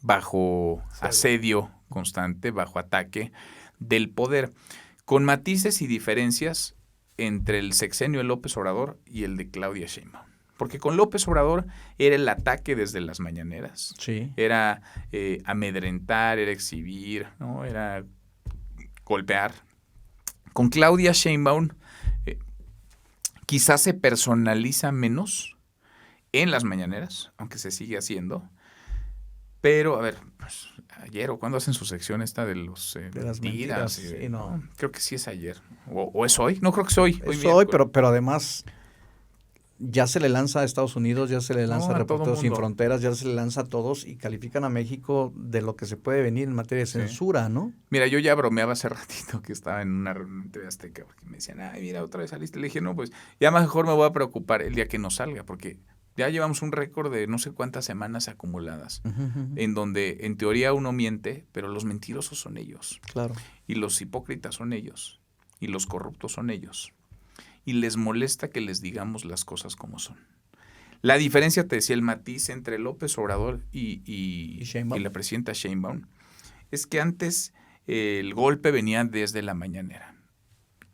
bajo asedio constante, bajo ataque del poder, con matices y diferencias entre el sexenio de López Obrador y el de Claudia Sheinbaum. Porque con López Obrador era el ataque desde las mañaneras. Sí. Era amedrentar, era exhibir, ¿no? Era golpear. Con Claudia Sheinbaum quizás se personaliza menos en las mañaneras, aunque se sigue haciendo. Pero, a ver, pues, ayer o cuando hacen su sección esta de los de las mentiras, sí, no. Creo que sí es ayer. ¿O es hoy? No, creo que es hoy. Es hoy, pero además ya se le lanza a Estados Unidos, ya se le lanza a Reporteros Sin Fronteras, ya se le lanza a todos y califican a México de lo que se puede venir en materia de censura, ¿no? Mira, yo ya bromeaba hace ratito que estaba en una reunión de TV Azteca, porque me decían, ay, mira, otra vez saliste. Le dije, no, pues ya mejor me voy a preocupar el día que no salga, porque ya llevamos un récord de no sé cuántas semanas acumuladas, en donde en teoría uno miente, pero los mentirosos son ellos. Claro. Y los hipócritas son ellos. Y los corruptos son ellos. Y les molesta que les digamos las cosas como son. La diferencia, te decía, el matiz entre López Obrador y la presidenta Sheinbaum, es que antes el golpe venía desde la mañanera.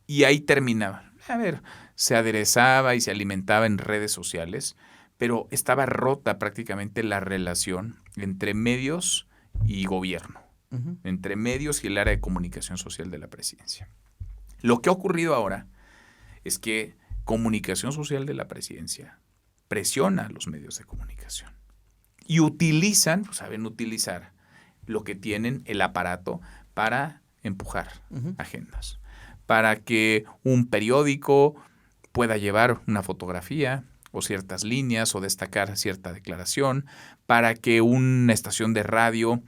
Y ahí terminaba. A ver, se aderezaba y se alimentaba en redes sociales, pero estaba rota prácticamente la relación entre medios y gobierno, entre medios y el área de comunicación social de la presidencia. Lo que ha ocurrido ahora es que comunicación social de la presidencia presiona a los medios de comunicación y utilizan, pues saben utilizar lo que tienen, el aparato para empujar agendas, para que un periódico pueda llevar una fotografía o ciertas líneas o destacar cierta declaración, para que una estación de radio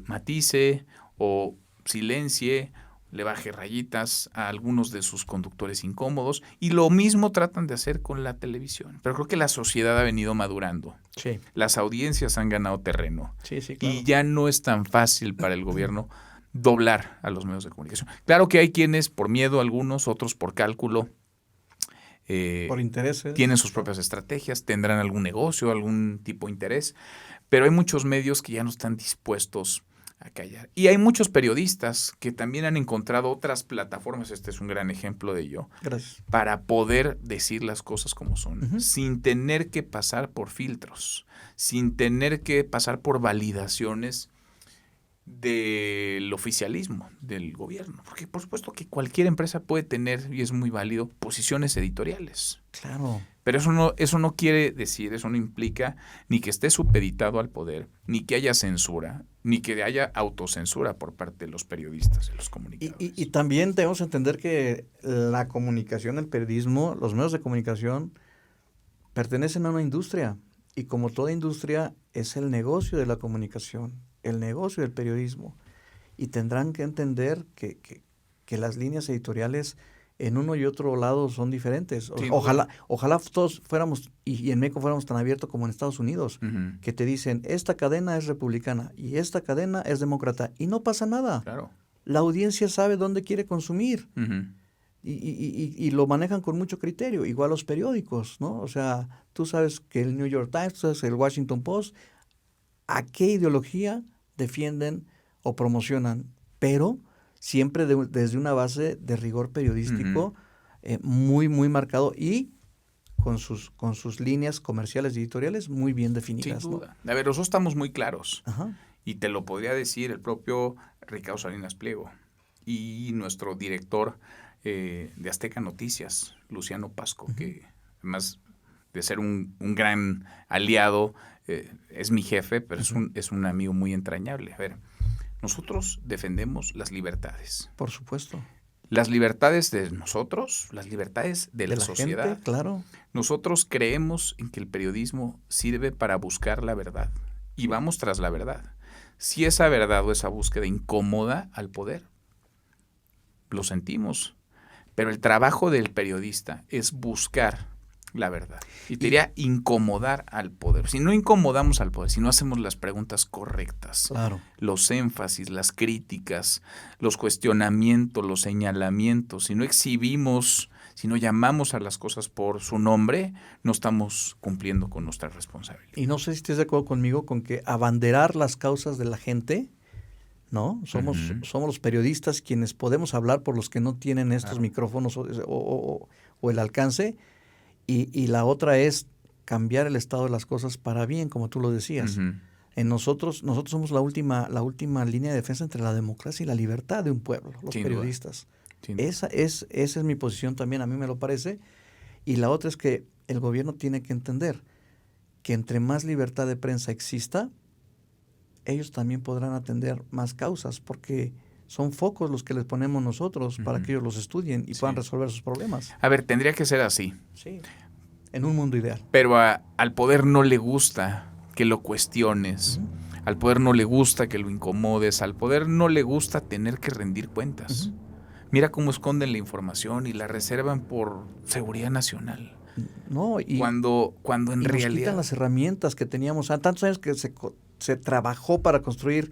matice o silencie, le baje rayitas a algunos de sus conductores incómodos, y lo mismo tratan de hacer con la televisión. Pero creo que la sociedad ha venido madurando. Sí. Las audiencias han ganado terreno. Sí, claro. Y ya no es tan fácil para el gobierno doblar a los medios de comunicación. Claro que hay quienes por miedo, algunos, otros por cálculo, por intereses, tienen sus propias estrategias, tendrán algún negocio, algún tipo de interés, pero hay muchos medios que ya no están dispuestos a callar. Y hay muchos periodistas que también han encontrado otras plataformas, este es un gran ejemplo de ello, gracias, para poder decir las cosas como son, sin tener que pasar por filtros, sin tener que pasar por validaciones del oficialismo, del gobierno. Porque por supuesto que cualquier empresa puede tener, y es muy válido, posiciones editoriales. Claro. Pero eso no quiere decir, eso no implica ni que esté supeditado al poder, ni que haya censura, ni que haya autocensura por parte de los periodistas, de los comunicadores. Y también debemos entender que la comunicación, el periodismo, los medios de comunicación pertenecen a una industria. Y como toda industria, es el negocio de la comunicación, el negocio del periodismo. Y tendrán que entender que las líneas editoriales en uno y otro lado son diferentes. Sí, ojalá todos fuéramos, y en México fuéramos tan abiertos como en Estados Unidos, que te dicen, esta cadena es republicana y esta cadena es demócrata. Y no pasa nada. Claro. La audiencia sabe dónde quiere consumir. Y lo manejan con mucho criterio. Igual los periódicos, ¿no? O sea, tú sabes que el New York Times, tú sabes el Washington Post, ¿a qué ideología defienden o promocionan? Pero siempre desde una base de rigor periodístico muy, muy marcado y con sus líneas comerciales y editoriales muy bien definidas. Sin duda. ¿No? A ver, nosotros estamos muy claros. Ajá. Y te lo podría decir el propio Ricardo Salinas Pliego. y nuestro director de Azteca Noticias, Luciano Pasco, que además de ser un gran aliado, es mi jefe, pero es un amigo muy entrañable. A ver, nosotros defendemos las libertades. Por supuesto. Las libertades de nosotros, las libertades de la sociedad. Gente, claro. Nosotros creemos en que el periodismo sirve para buscar la verdad y vamos tras la verdad. Si esa verdad o esa búsqueda incomoda al poder, lo sentimos. Pero el trabajo del periodista es buscar la verdad. Y te diría incomodar al poder. Si no incomodamos al poder, si no hacemos las preguntas correctas, claro, los énfasis, las críticas, los cuestionamientos, los señalamientos, si no exhibimos, si no llamamos a las cosas por su nombre, no estamos cumpliendo con nuestra responsabilidad. Y no sé si estés de acuerdo conmigo con que abanderar las causas de la gente, ¿no? Somos los periodistas quienes podemos hablar por los que no tienen estos micrófonos o el alcance. Y la otra es cambiar el estado de las cosas para bien, como tú lo decías. En nosotros somos la última línea de defensa entre la democracia y la libertad de un pueblo, los periodistas. Esa es mi posición también, a mí me lo parece. Y la otra es que el gobierno tiene que entender que entre más libertad de prensa exista, ellos también podrán atender más causas, porque son focos los que les ponemos nosotros para que ellos los estudien y puedan resolver sus problemas. A ver, tendría que ser así. Sí, en un mundo ideal. Pero al poder no le gusta que lo cuestiones, al poder no le gusta que lo incomodes, al poder no le gusta tener que rendir cuentas. Mira cómo esconden la información y la reservan por seguridad nacional. No, y cuando en realidad nos quitan las herramientas que teníamos. Tantos años que se trabajó para construir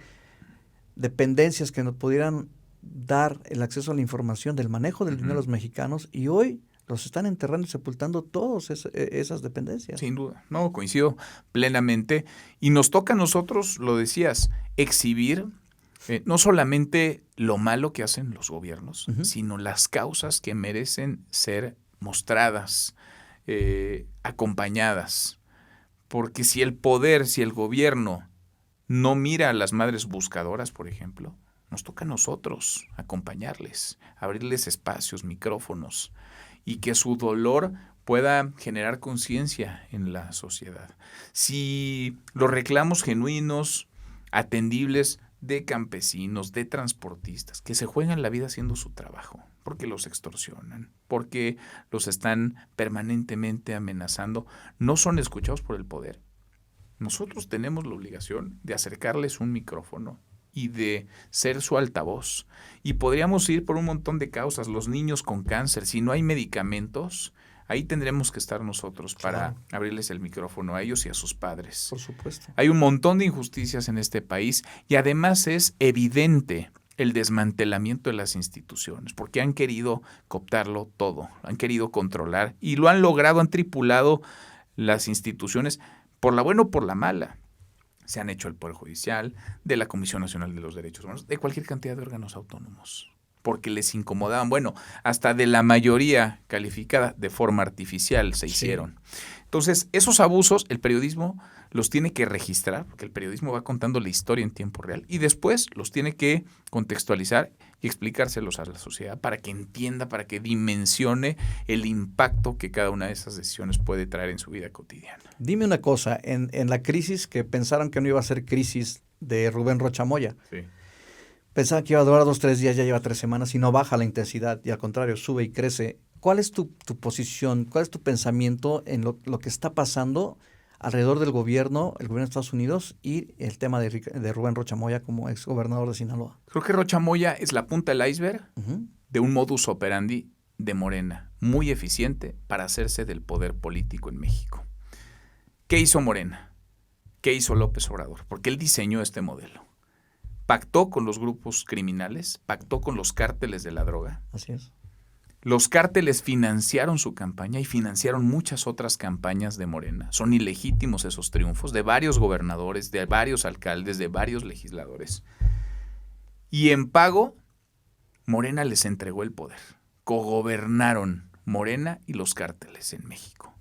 dependencias que nos pudieran dar el acceso a la información del manejo del dinero de los mexicanos, y hoy los están enterrando y sepultando todas esas dependencias. Sin duda, no, coincido plenamente. Y nos toca a nosotros, lo decías, exhibir no solamente lo malo que hacen los gobiernos, sino las causas que merecen ser mostradas, acompañadas. Porque si el poder, si el gobierno no mira a las madres buscadoras, por ejemplo, nos toca a nosotros acompañarles, abrirles espacios, micrófonos, y que su dolor pueda generar conciencia en la sociedad. Si los reclamos genuinos, atendibles de campesinos, de transportistas, que se juegan la vida haciendo su trabajo, porque los extorsionan, porque los están permanentemente amenazando, no son escuchados por el poder, nosotros tenemos la obligación de acercarles un micrófono y de ser su altavoz. Y podríamos ir por un montón de causas. Los niños con cáncer, si no hay medicamentos, ahí tendremos que estar nosotros para abrirles el micrófono a ellos y a sus padres. Por supuesto. Hay un montón de injusticias en este país y además es evidente el desmantelamiento de las instituciones, porque han querido cooptarlo todo, han querido controlar y lo han logrado, han tripulado las instituciones por la buena o por la mala. Se han hecho el Poder Judicial, de la Comisión Nacional de los Derechos Humanos, de cualquier cantidad de órganos autónomos, porque les incomodaban. Bueno, hasta de la mayoría calificada de forma artificial se hicieron. Entonces, esos abusos, el periodismo los tiene que registrar, porque el periodismo va contando la historia en tiempo real, y después los tiene que contextualizar y explicárselos a la sociedad para que entienda, para que dimensione el impacto que cada una de esas decisiones puede traer en su vida cotidiana. Dime una cosa, en la crisis que pensaron que no iba a ser crisis de Rubén Rocha Moya, pensaban que iba a durar 2 o 3 días, ya lleva 3 semanas y no baja la intensidad, y al contrario, sube y crece. ¿Cuál es tu posición, cuál es tu pensamiento en lo que está pasando alrededor del gobierno, el gobierno de Estados Unidos y el tema de Rubén Rocha Moya como exgobernador de Sinaloa? Creo que Rocha Moya es la punta del iceberg de un modus operandi de Morena, muy eficiente para hacerse del poder político en México. ¿Qué hizo Morena? ¿Qué hizo López Obrador? Porque él diseñó este modelo. Pactó con los grupos criminales, pactó con los cárteles de la droga. Así es. Los cárteles financiaron su campaña y financiaron muchas otras campañas de Morena. Son ilegítimos esos triunfos de varios gobernadores, de varios alcaldes, de varios legisladores. Y en pago, Morena les entregó el poder. Cogobernaron Morena y los cárteles en México.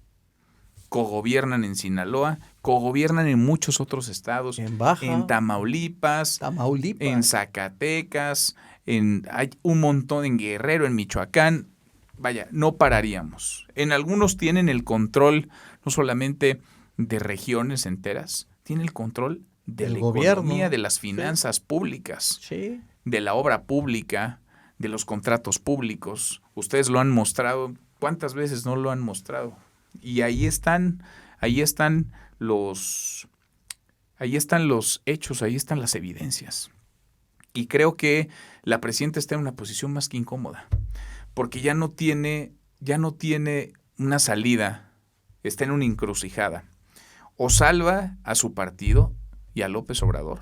Cogobiernan en Sinaloa, cogobiernan en muchos otros estados. En Baja. En Tamaulipas. En Zacatecas. hay un montón en Guerrero, en Michoacán. Vaya, no pararíamos. En algunos tienen el control no solamente de regiones enteras, tienen el control de la economía, de las finanzas públicas, de la obra pública, de los contratos públicos. Ustedes lo han mostrado. ¿Cuántas veces no lo han mostrado? Y ahí están los hechos, ahí están las evidencias. Y creo que la presidenta está en una posición más que incómoda, porque ya no tiene una salida, está en una encrucijada. O salva a su partido y a López Obrador,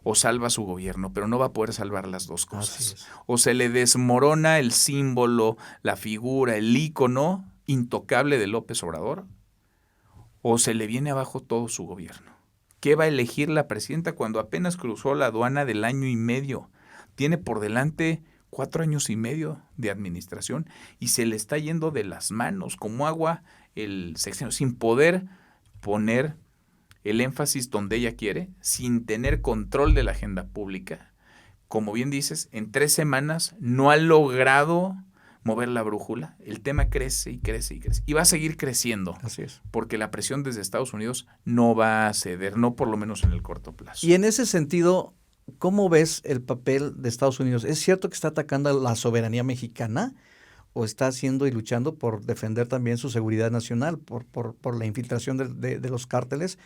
o salva a su gobierno, pero no va a poder salvar las dos cosas. O se le desmorona el símbolo, la figura, el ícono intocable de López Obrador, o se le viene abajo todo su gobierno. ¿Qué va a elegir la presidenta cuando apenas cruzó la aduana del 1 año y medio? Tiene por delante 4 años y medio de administración y se le está yendo de las manos como agua el sexenio, sin poder poner el énfasis donde ella quiere, sin tener control de la agenda pública. Como bien dices, en 3 semanas no ha logrado mover la brújula. El tema crece y crece y crece. Y va a seguir creciendo. Así es. Porque la presión desde Estados Unidos no va a ceder, no por lo menos en el corto plazo. Y en ese sentido, ¿cómo ves el papel de Estados Unidos? ¿Es cierto que está atacando a la soberanía mexicana? ¿O está haciendo y luchando por defender también su seguridad nacional, por la infiltración de los cárteles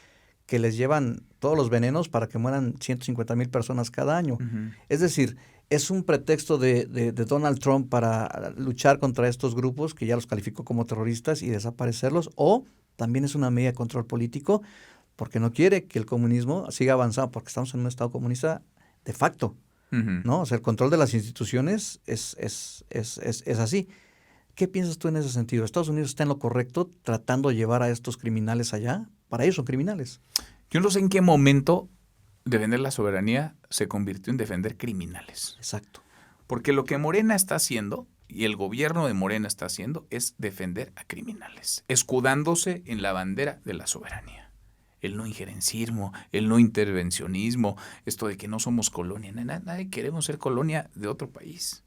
que les llevan todos los venenos para que mueran 150,000 personas cada año? Uh-huh. Es decir, ¿es un pretexto de Donald Trump para luchar contra estos grupos que ya los calificó como terroristas y desaparecerlos? ¿O también es una medida de control político porque no quiere que el comunismo siga avanzando, porque estamos en un estado comunista de facto? Uh-huh. ¿No? O sea, el control de las instituciones es así. ¿Qué piensas tú en ese sentido? ¿Estados Unidos está en lo correcto tratando de llevar a estos criminales allá? Para ellos son criminales. Yo no sé en qué momento defender la soberanía se convirtió en defender criminales. Exacto. Porque lo que Morena está haciendo y el gobierno de Morena está haciendo es defender a criminales, escudándose en la bandera de la soberanía. El no injerencismo, el no intervencionismo, esto de que no somos colonia. Nadie queremos ser colonia de otro país.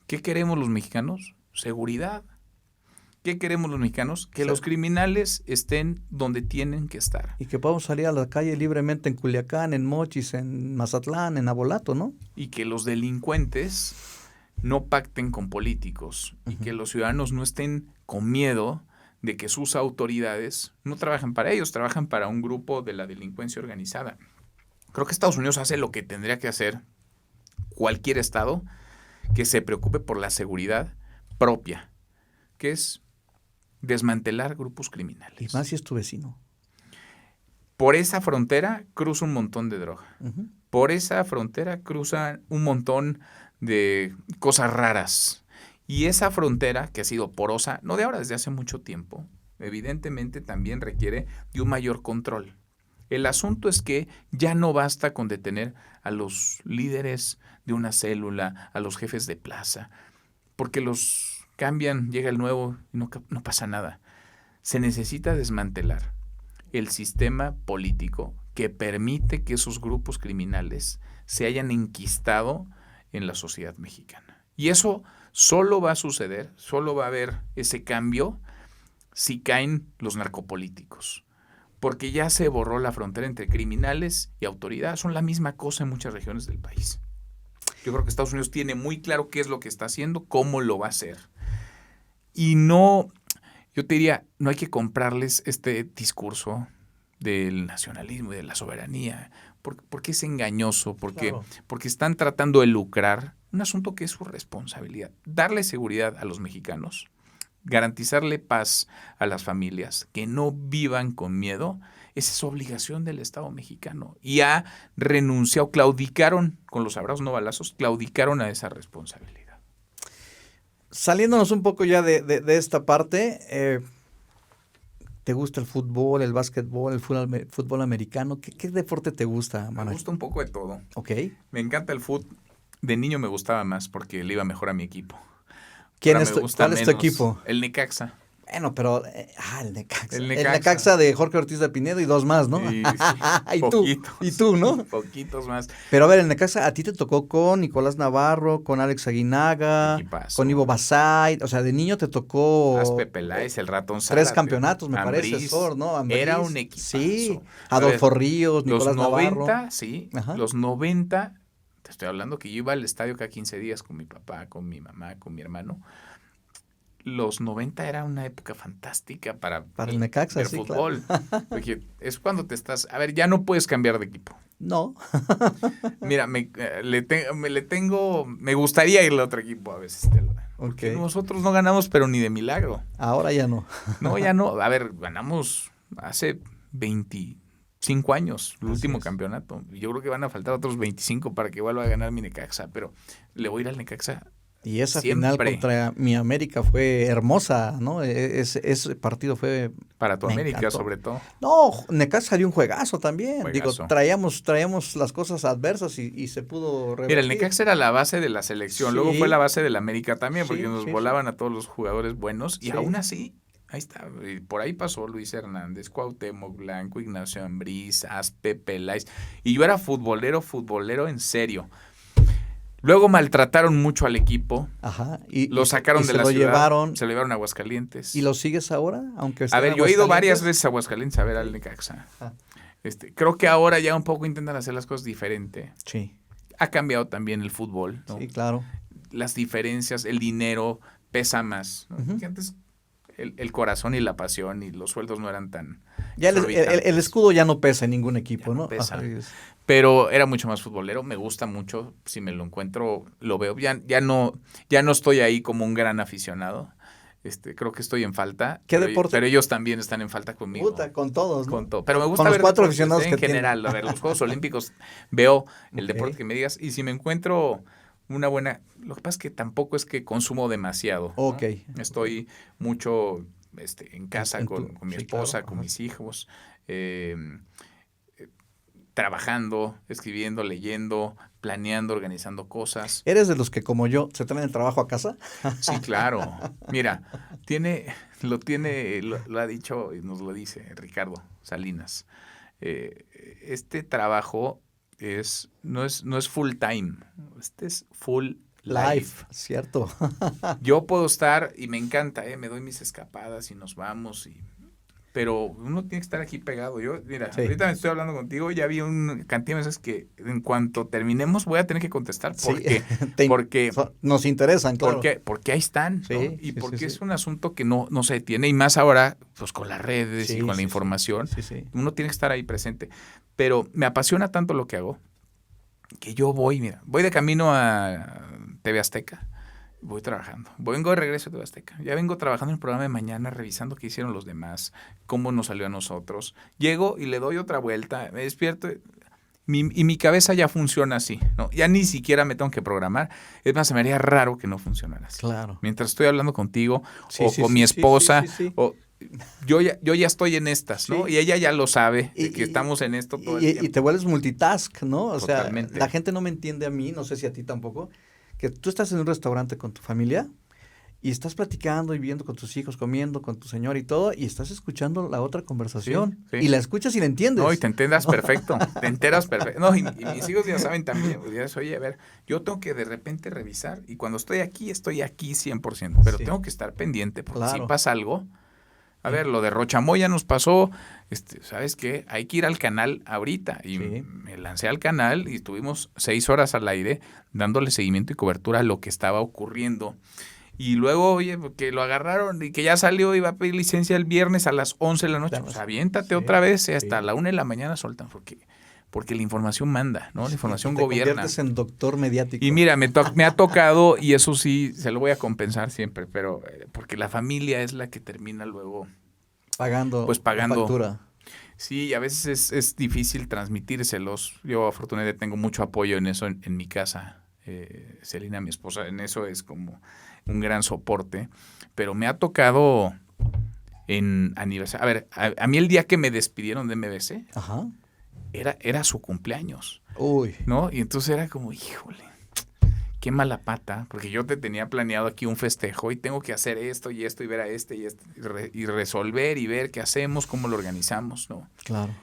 ¿Qué queremos los mexicanos? Seguridad. ¿Qué queremos los mexicanos? Que los criminales estén donde tienen que estar. Y que podamos salir a la calle libremente en Culiacán, en Mochis, en Mazatlán, en Abolato, ¿no? Y que los delincuentes no pacten con políticos. Uh-huh. Y que los ciudadanos no estén con miedo de que sus autoridades no trabajan para ellos, trabajan para un grupo de la delincuencia organizada. Creo que Estados Unidos hace lo que tendría que hacer cualquier estado que se preocupe por la seguridad propia, que es desmantelar grupos criminales. Y más si es tu vecino. Por esa frontera cruza un montón de droga. Uh-huh. Por esa frontera cruza un montón de cosas raras. Y esa frontera, que ha sido porosa, no de ahora, desde hace mucho tiempo, evidentemente también requiere de un mayor control. El asunto es que ya no basta con detener a los líderes de una célula, a los jefes de plaza, porque los cambian, llega el nuevo y no pasa nada. Se necesita desmantelar el sistema político que permite que esos grupos criminales se hayan enquistado en la sociedad mexicana. Y eso solo va a suceder, solo va a haber ese cambio si caen los narcopolíticos. Porque ya se borró la frontera entre criminales y autoridad. Son la misma cosa en muchas regiones del país. Yo creo que Estados Unidos tiene muy claro qué es lo que está haciendo, cómo lo va a hacer. Y no, yo te diría, no hay que comprarles este discurso del nacionalismo y de la soberanía, porque es engañoso, porque están tratando de lucrar un asunto que es su responsabilidad. Darle seguridad a los mexicanos, garantizarle paz a las familias, que no vivan con miedo, esa es obligación del Estado mexicano. Y ha renunciado, claudicaron, con los abrazos no balazos, claudicaron a esa responsabilidad. Saliéndonos un poco ya de esta parte, ¿te gusta el fútbol, el básquetbol, el fútbol americano? ¿Qué deporte te gusta, Manuel? Me gusta un poco de todo. Ok. Me encanta el fútbol. De niño me gustaba más porque le iba mejor a mi equipo. ¿Cuál es tu equipo? El Necaxa. Bueno, pero el Necaxa. El El Necaxa. Necaxa de Jorge Ortiz de Pinedo y 2 más, ¿no? Sí, Y tú, ¿no? Poquitos más. Pero a ver, el Necaxa a ti te tocó con Nicolás Navarro, con Alex Aguinaga, Equipazo. con Ivo Basay, o sea, de niño te tocó Aspe Peláez, el ratón 3 Zárate, campeonatos, me parece, Ambriz. Sor, ¿no? Ambriz. Era un equipazo. Sí, A Adolfo ver, Ríos, Nicolás los 90, Navarro. sí, Ajá. los 90, te estoy hablando que yo iba al estadio cada 15 días con mi papá, con mi mamá, con mi hermano. Los 90 era una época fantástica para el Necaxa, ver sí, fútbol. Porque es cuando te estás... A ver, ya no puedes cambiar de equipo. No. Mira, me gustaría irle a otro equipo a veces. Porque nosotros no ganamos, pero ni de milagro. Ahora ya no. No, ya no. A ver, ganamos hace 25 años el último campeonato. Yo creo que van a faltar otros 25 para que vuelva a ganar mi Necaxa, pero le voy a ir al Necaxa. Y esa siempre. Final contra mi América fue hermosa, ¿no? Ese partido fue... Para tu América, encantó. sobre todo. No, Necaxa dio un juegazo también. Juegazo. Digo, traíamos las cosas adversas y se pudo revertir. Mira, el Necaxa era la base de la selección. Sí. Luego fue la base del América también, porque Sí, nos sí, volaban a todos los jugadores buenos. Y Sí. aún así, ahí está. Por ahí pasó Luis Hernández, Cuauhtémoc Blanco, Ignacio Ambriz, Aspe Peláez. Y yo era futbolero en serio. Luego maltrataron mucho al equipo. Ajá. Lo sacaron de la ciudad. Se lo llevaron a Aguascalientes. ¿Y lo sigues ahora? Aunque A ver, yo he ido varias veces a Aguascalientes a ver al Necaxa. Creo que ahora ya un poco intentan hacer las cosas diferente. Sí. Ha cambiado también el fútbol, ¿no? Sí, claro. Las diferencias, el dinero pesa más, ¿no? Porque antes el corazón y la pasión y los sueldos no eran tan... Ya el escudo ya no pesa en ningún equipo, ya no ¿no? Pesa. Pero era mucho más futbolero, me gusta mucho, si me lo encuentro, lo veo. Ya no estoy ahí como un gran aficionado. Creo que estoy en falta. ¿Qué deporte? Pero ellos también están en falta conmigo. Puta, con todos, ¿no? Con todo. Pero me gusta con ver los 4 deportes, aficionados en general. A ver, los Juegos Olímpicos, veo el deporte que me digas. Y si me encuentro una buena... Lo que pasa es que tampoco es que consumo demasiado. Ok. ¿no? Estoy mucho en casa con mi esposa, claro, con mis hijos, trabajando, escribiendo, leyendo, planeando, organizando cosas. ¿Eres de los que, como yo, se traen el trabajo a casa? Sí, claro. Mira, lo ha dicho y nos lo dice Ricardo Salinas. Este trabajo no es full time, es full life. Cierto. Yo puedo estar, y me encanta, me doy mis escapadas y nos vamos, pero uno tiene que estar aquí pegado. Yo, mira, ahorita me estoy hablando contigo, ya vi un cantidad de veces que en cuanto terminemos voy a tener que contestar. Porque nos interesan, claro. Porque ahí están, ¿no? Y porque es un asunto que no se detiene, y más ahora, pues con las redes y con la información, uno tiene que estar ahí presente. Pero me apasiona tanto lo que hago, que yo voy de camino a TV Azteca, voy trabajando. Vengo de regreso a TV Azteca. Ya vengo trabajando en el programa de mañana, revisando qué hicieron los demás, cómo nos salió a nosotros. Llego y le doy otra vuelta, me despierto y mi cabeza ya funciona así, ¿no? Ya ni siquiera me tengo que programar. Es más, se me haría raro que no funcionara así. Claro. Mientras estoy hablando contigo o con mi esposa, o yo ya estoy en estas, ¿no? Y ella ya lo sabe, que estamos en esto todo el tiempo. Y te vuelves multitask, ¿no? O Totalmente. sea, la gente no me entiende a mí, no sé si a ti tampoco, que tú estás en un restaurante con tu familia y estás platicando y viendo con tus hijos, comiendo con tu señor y todo, y estás escuchando la otra conversación. Y la escuchas y la entiendes. No, y te enteras perfecto, te enteras perfecto. No, y mis hijos ya saben también, oye, a ver, yo tengo que de repente revisar, y cuando estoy aquí 100%, pero tengo que estar pendiente, porque si pasa algo... A ver, lo de Rochamoya nos pasó, ¿sabes qué? Hay que ir al canal ahorita. Y me lancé al canal y estuvimos 6 horas al aire dándole seguimiento y cobertura a lo que estaba ocurriendo. Y luego, oye, que lo agarraron y que ya salió, iba a pedir licencia el viernes a las 11 de la noche. Pues aviéntate otra vez, hasta la 1 de la mañana sueltan, porque la información manda, ¿no? La información gobierna. Te conviertes en doctor mediático. Y mira, me ha tocado, y eso sí, se lo voy a compensar siempre, pero porque la familia es la que termina luego pagando la factura. Sí, a veces es difícil transmitírselos. Yo afortunadamente tengo mucho apoyo en eso en mi casa. Celina, mi esposa, en eso es como un gran soporte. Pero me ha tocado en aniversario. A ver, a mí el día que me despidieron de MBC, era su cumpleaños. Uy. ¿No? Y entonces era como, híjole, qué mala pata, porque yo te tenía planeado aquí un festejo y tengo que hacer esto y ver a y resolver y ver qué hacemos, cómo lo organizamos, ¿no? Claro.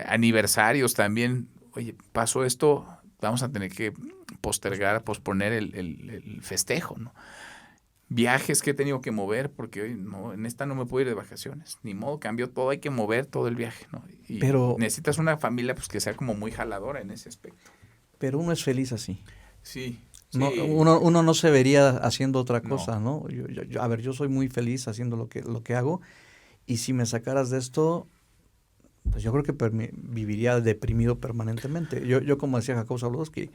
Aniversarios también. Oye, pasó esto, vamos a tener que posponer el festejo, ¿no? Viajes que he tenido que mover porque no, en esta no me puedo ir de vacaciones. Ni modo, cambió todo, hay que mover todo el viaje, ¿no? Y pero necesitas una familia pues que sea como muy jaladora en ese aspecto. Pero uno es feliz así. Sí. No, sí. uno no se vería haciendo otra cosa, No. ¿no? A ver, yo soy muy feliz haciendo lo que hago, y si me sacaras de esto, pues yo creo que viviría deprimido permanentemente. Yo como decía Jacobo Zabludowski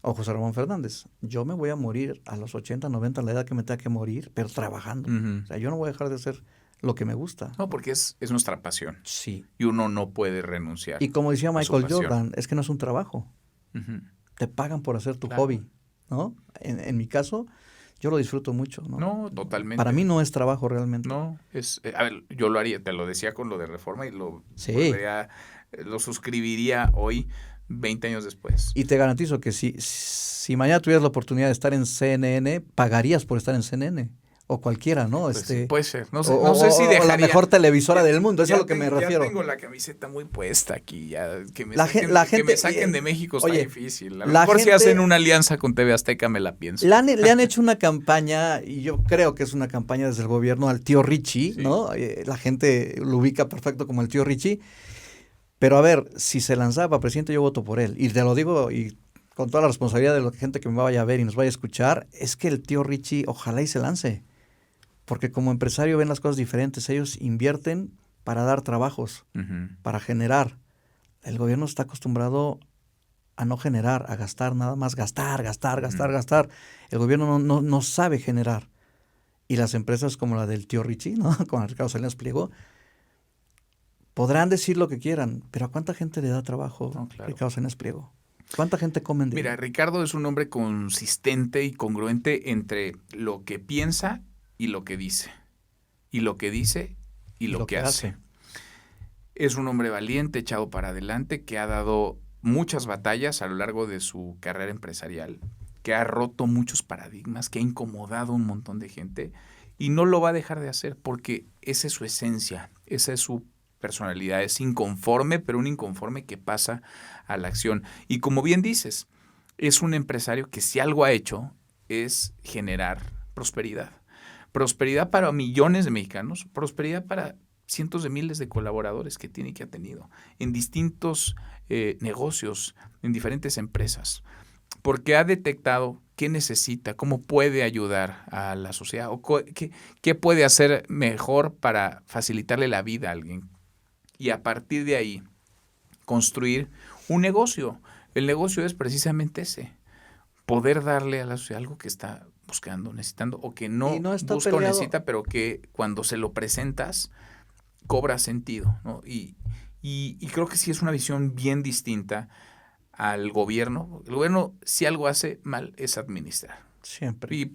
o José Ramón Fernández, yo me voy a morir a los 80, 90, a la edad que me tenga que morir, pero trabajando. O sea, yo no voy a dejar de hacer lo que me gusta. No, porque es nuestra pasión. Sí. Y uno no puede renunciar. Y como decía Michael Jordan, es que no es un trabajo. Uh-huh. Te pagan por hacer tu claro. hobby, ¿no? En mi caso, yo lo disfruto mucho, ¿no? No, totalmente. Para mí no es trabajo realmente. No, a ver, yo lo haría, te lo decía con lo de Reforma y lo suscribiría hoy, 20 años después. Y te garantizo que si mañana tuvieras la oportunidad de estar en CNN, pagarías por estar en CNN. O cualquiera, ¿no? Pues, puede ser. No sé si dejaría. O la mejor televisora del mundo, eso es a lo que me refiero. Ya tengo la camiseta muy puesta aquí, ya. Que me saquen de México está difícil. A lo mejor si hacen una alianza con TV Azteca me la pienso. Le han hecho una campaña, y yo creo que es una campaña desde el gobierno al tío Richie, sí. ¿no? La gente lo ubica perfecto como el tío Richie. Pero a ver, si se lanzaba para presidente, yo voto por él. Y te lo digo y con toda la responsabilidad de la gente que me vaya a ver y nos vaya a escuchar, es que el tío Richie ojalá y se lance. Porque como empresario ven las cosas diferentes. Ellos invierten para dar trabajos, para generar. El gobierno está acostumbrado a no generar, a gastar, nada más gastar. El gobierno no sabe generar. Y las empresas como la del tío Richie, ¿no? Con Ricardo Salinas Pliego, podrán decir lo que quieran, pero ¿a cuánta gente le da trabajo Ricardo Salinas Pliego? ¿Cuánta gente comen de él? Mira, Ricardo es un hombre consistente y congruente entre lo que piensa y lo que dice. Y lo que dice y lo que hace. Es un hombre valiente, echado para adelante, que ha dado muchas batallas a lo largo de su carrera empresarial, que ha roto muchos paradigmas, que ha incomodado a un montón de gente y no lo va a dejar de hacer porque esa es su esencia, esa es su personalidad. Es inconforme, pero un inconforme que pasa a la acción. Y como bien dices, es un empresario que si algo ha hecho es generar prosperidad. Prosperidad para millones de mexicanos, prosperidad para cientos de miles de colaboradores que tiene y que ha tenido en distintos negocios, en diferentes empresas, porque ha detectado qué necesita, cómo puede ayudar a la sociedad o qué puede hacer mejor para facilitarle la vida a alguien. Y a partir de ahí construir un negocio. El negocio es precisamente ese, poder darle a la sociedad algo que está buscando, necesitando, o que no busca o necesita, pero que cuando se lo presentas cobra sentido, ¿no? Y creo que sí es una visión bien distinta al gobierno. El gobierno, si algo hace mal, es administrar. Siempre. Y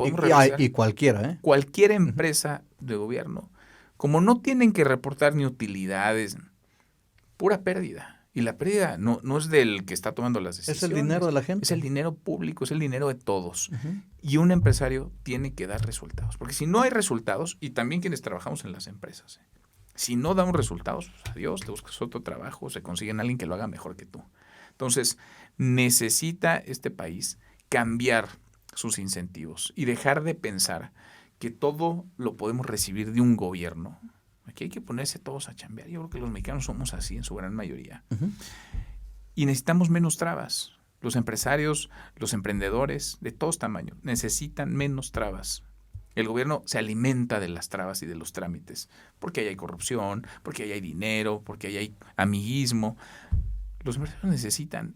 cualquiera, ¿eh? Cualquier empresa de gobierno, como no tienen que reportar ni utilidades, pura pérdida. Y la pérdida no es del que está tomando las decisiones. Es el dinero de la gente. Es el dinero público, es el dinero de todos. Y un empresario tiene que dar resultados. Porque si no hay resultados, y también quienes trabajamos en las empresas, si no damos resultados, pues adiós, te buscas otro trabajo, se consiguen a alguien que lo haga mejor que tú. Entonces, necesita este país cambiar sus incentivos y dejar de pensar que todo lo podemos recibir de un gobierno. Aquí hay que ponerse todos a chambear. Yo creo que los mexicanos somos así en su gran mayoría. Y necesitamos menos trabas. Los empresarios, los emprendedores de todos tamaños necesitan menos trabas. El gobierno se alimenta de las trabas y de los trámites, porque ahí hay corrupción, porque ahí hay dinero, porque ahí hay amiguismo. Los empresarios necesitan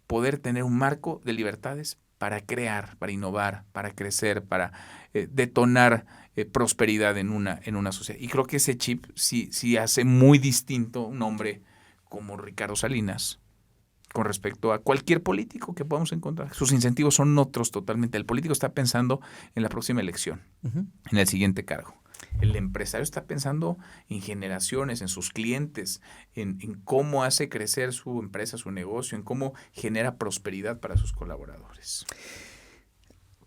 poder tener un marco de libertades para crear, para innovar, para crecer, para detonar prosperidad en una sociedad. Y creo que ese chip sí hace muy distinto un hombre como Ricardo Salinas, con respecto a cualquier político que podamos encontrar. Sus incentivos son otros totalmente. El político está pensando en la próxima elección, en el siguiente cargo. El empresario está pensando en generaciones, en sus clientes, en cómo hace crecer su empresa, su negocio, en cómo genera prosperidad para sus colaboradores.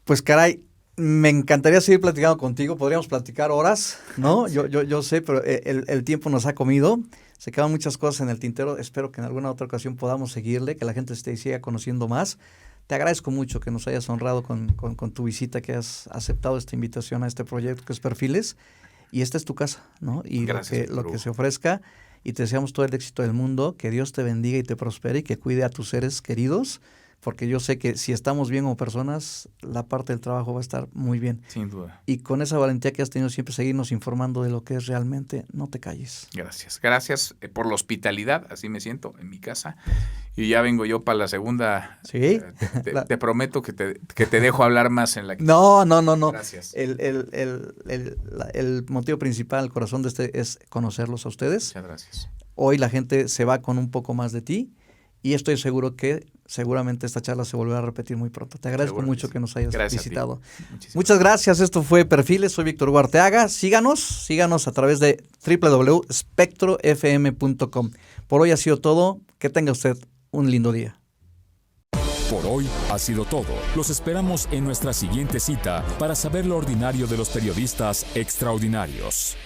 Pues caray, me encantaría seguir platicando contigo. Podríamos platicar horas, ¿no? Yo sé, pero el tiempo nos ha comido. Se quedan muchas cosas en el tintero. Espero que en alguna otra ocasión podamos seguirle, que la gente te siga conociendo más. Te agradezco mucho que nos hayas honrado con tu visita, que has aceptado esta invitación a este proyecto que es Perfiles. Y esta es tu casa, ¿no? Y gracias, lo que se ofrezca. Y te deseamos todo el éxito del mundo. Que Dios te bendiga y te prospere y que cuide a tus seres queridos. Porque yo sé que si estamos bien como personas, la parte del trabajo va a estar muy bien. Sin duda. Y con esa valentía que has tenido siempre seguirnos informando de lo que es realmente, no te calles. Gracias. Gracias por la hospitalidad, así me siento en mi casa. Y ya vengo yo para la segunda. Sí. Te prometo que te dejo hablar más en la que... No. Gracias. El motivo principal, el corazón de este es conocerlos a ustedes. Muchas gracias. Hoy la gente se va con un poco más de ti y estoy seguro que seguramente esta charla se volverá a repetir muy pronto. Te agradezco mucho que nos hayas visitado. Muchas gracias. Esto fue Perfiles. Soy Víctor Hugo Arteaga. Síganos a través de www.spectrofm.com. Por hoy ha sido todo. Que tenga usted un lindo día. Por hoy ha sido todo. Los esperamos en nuestra siguiente cita para saber lo ordinario de los periodistas extraordinarios.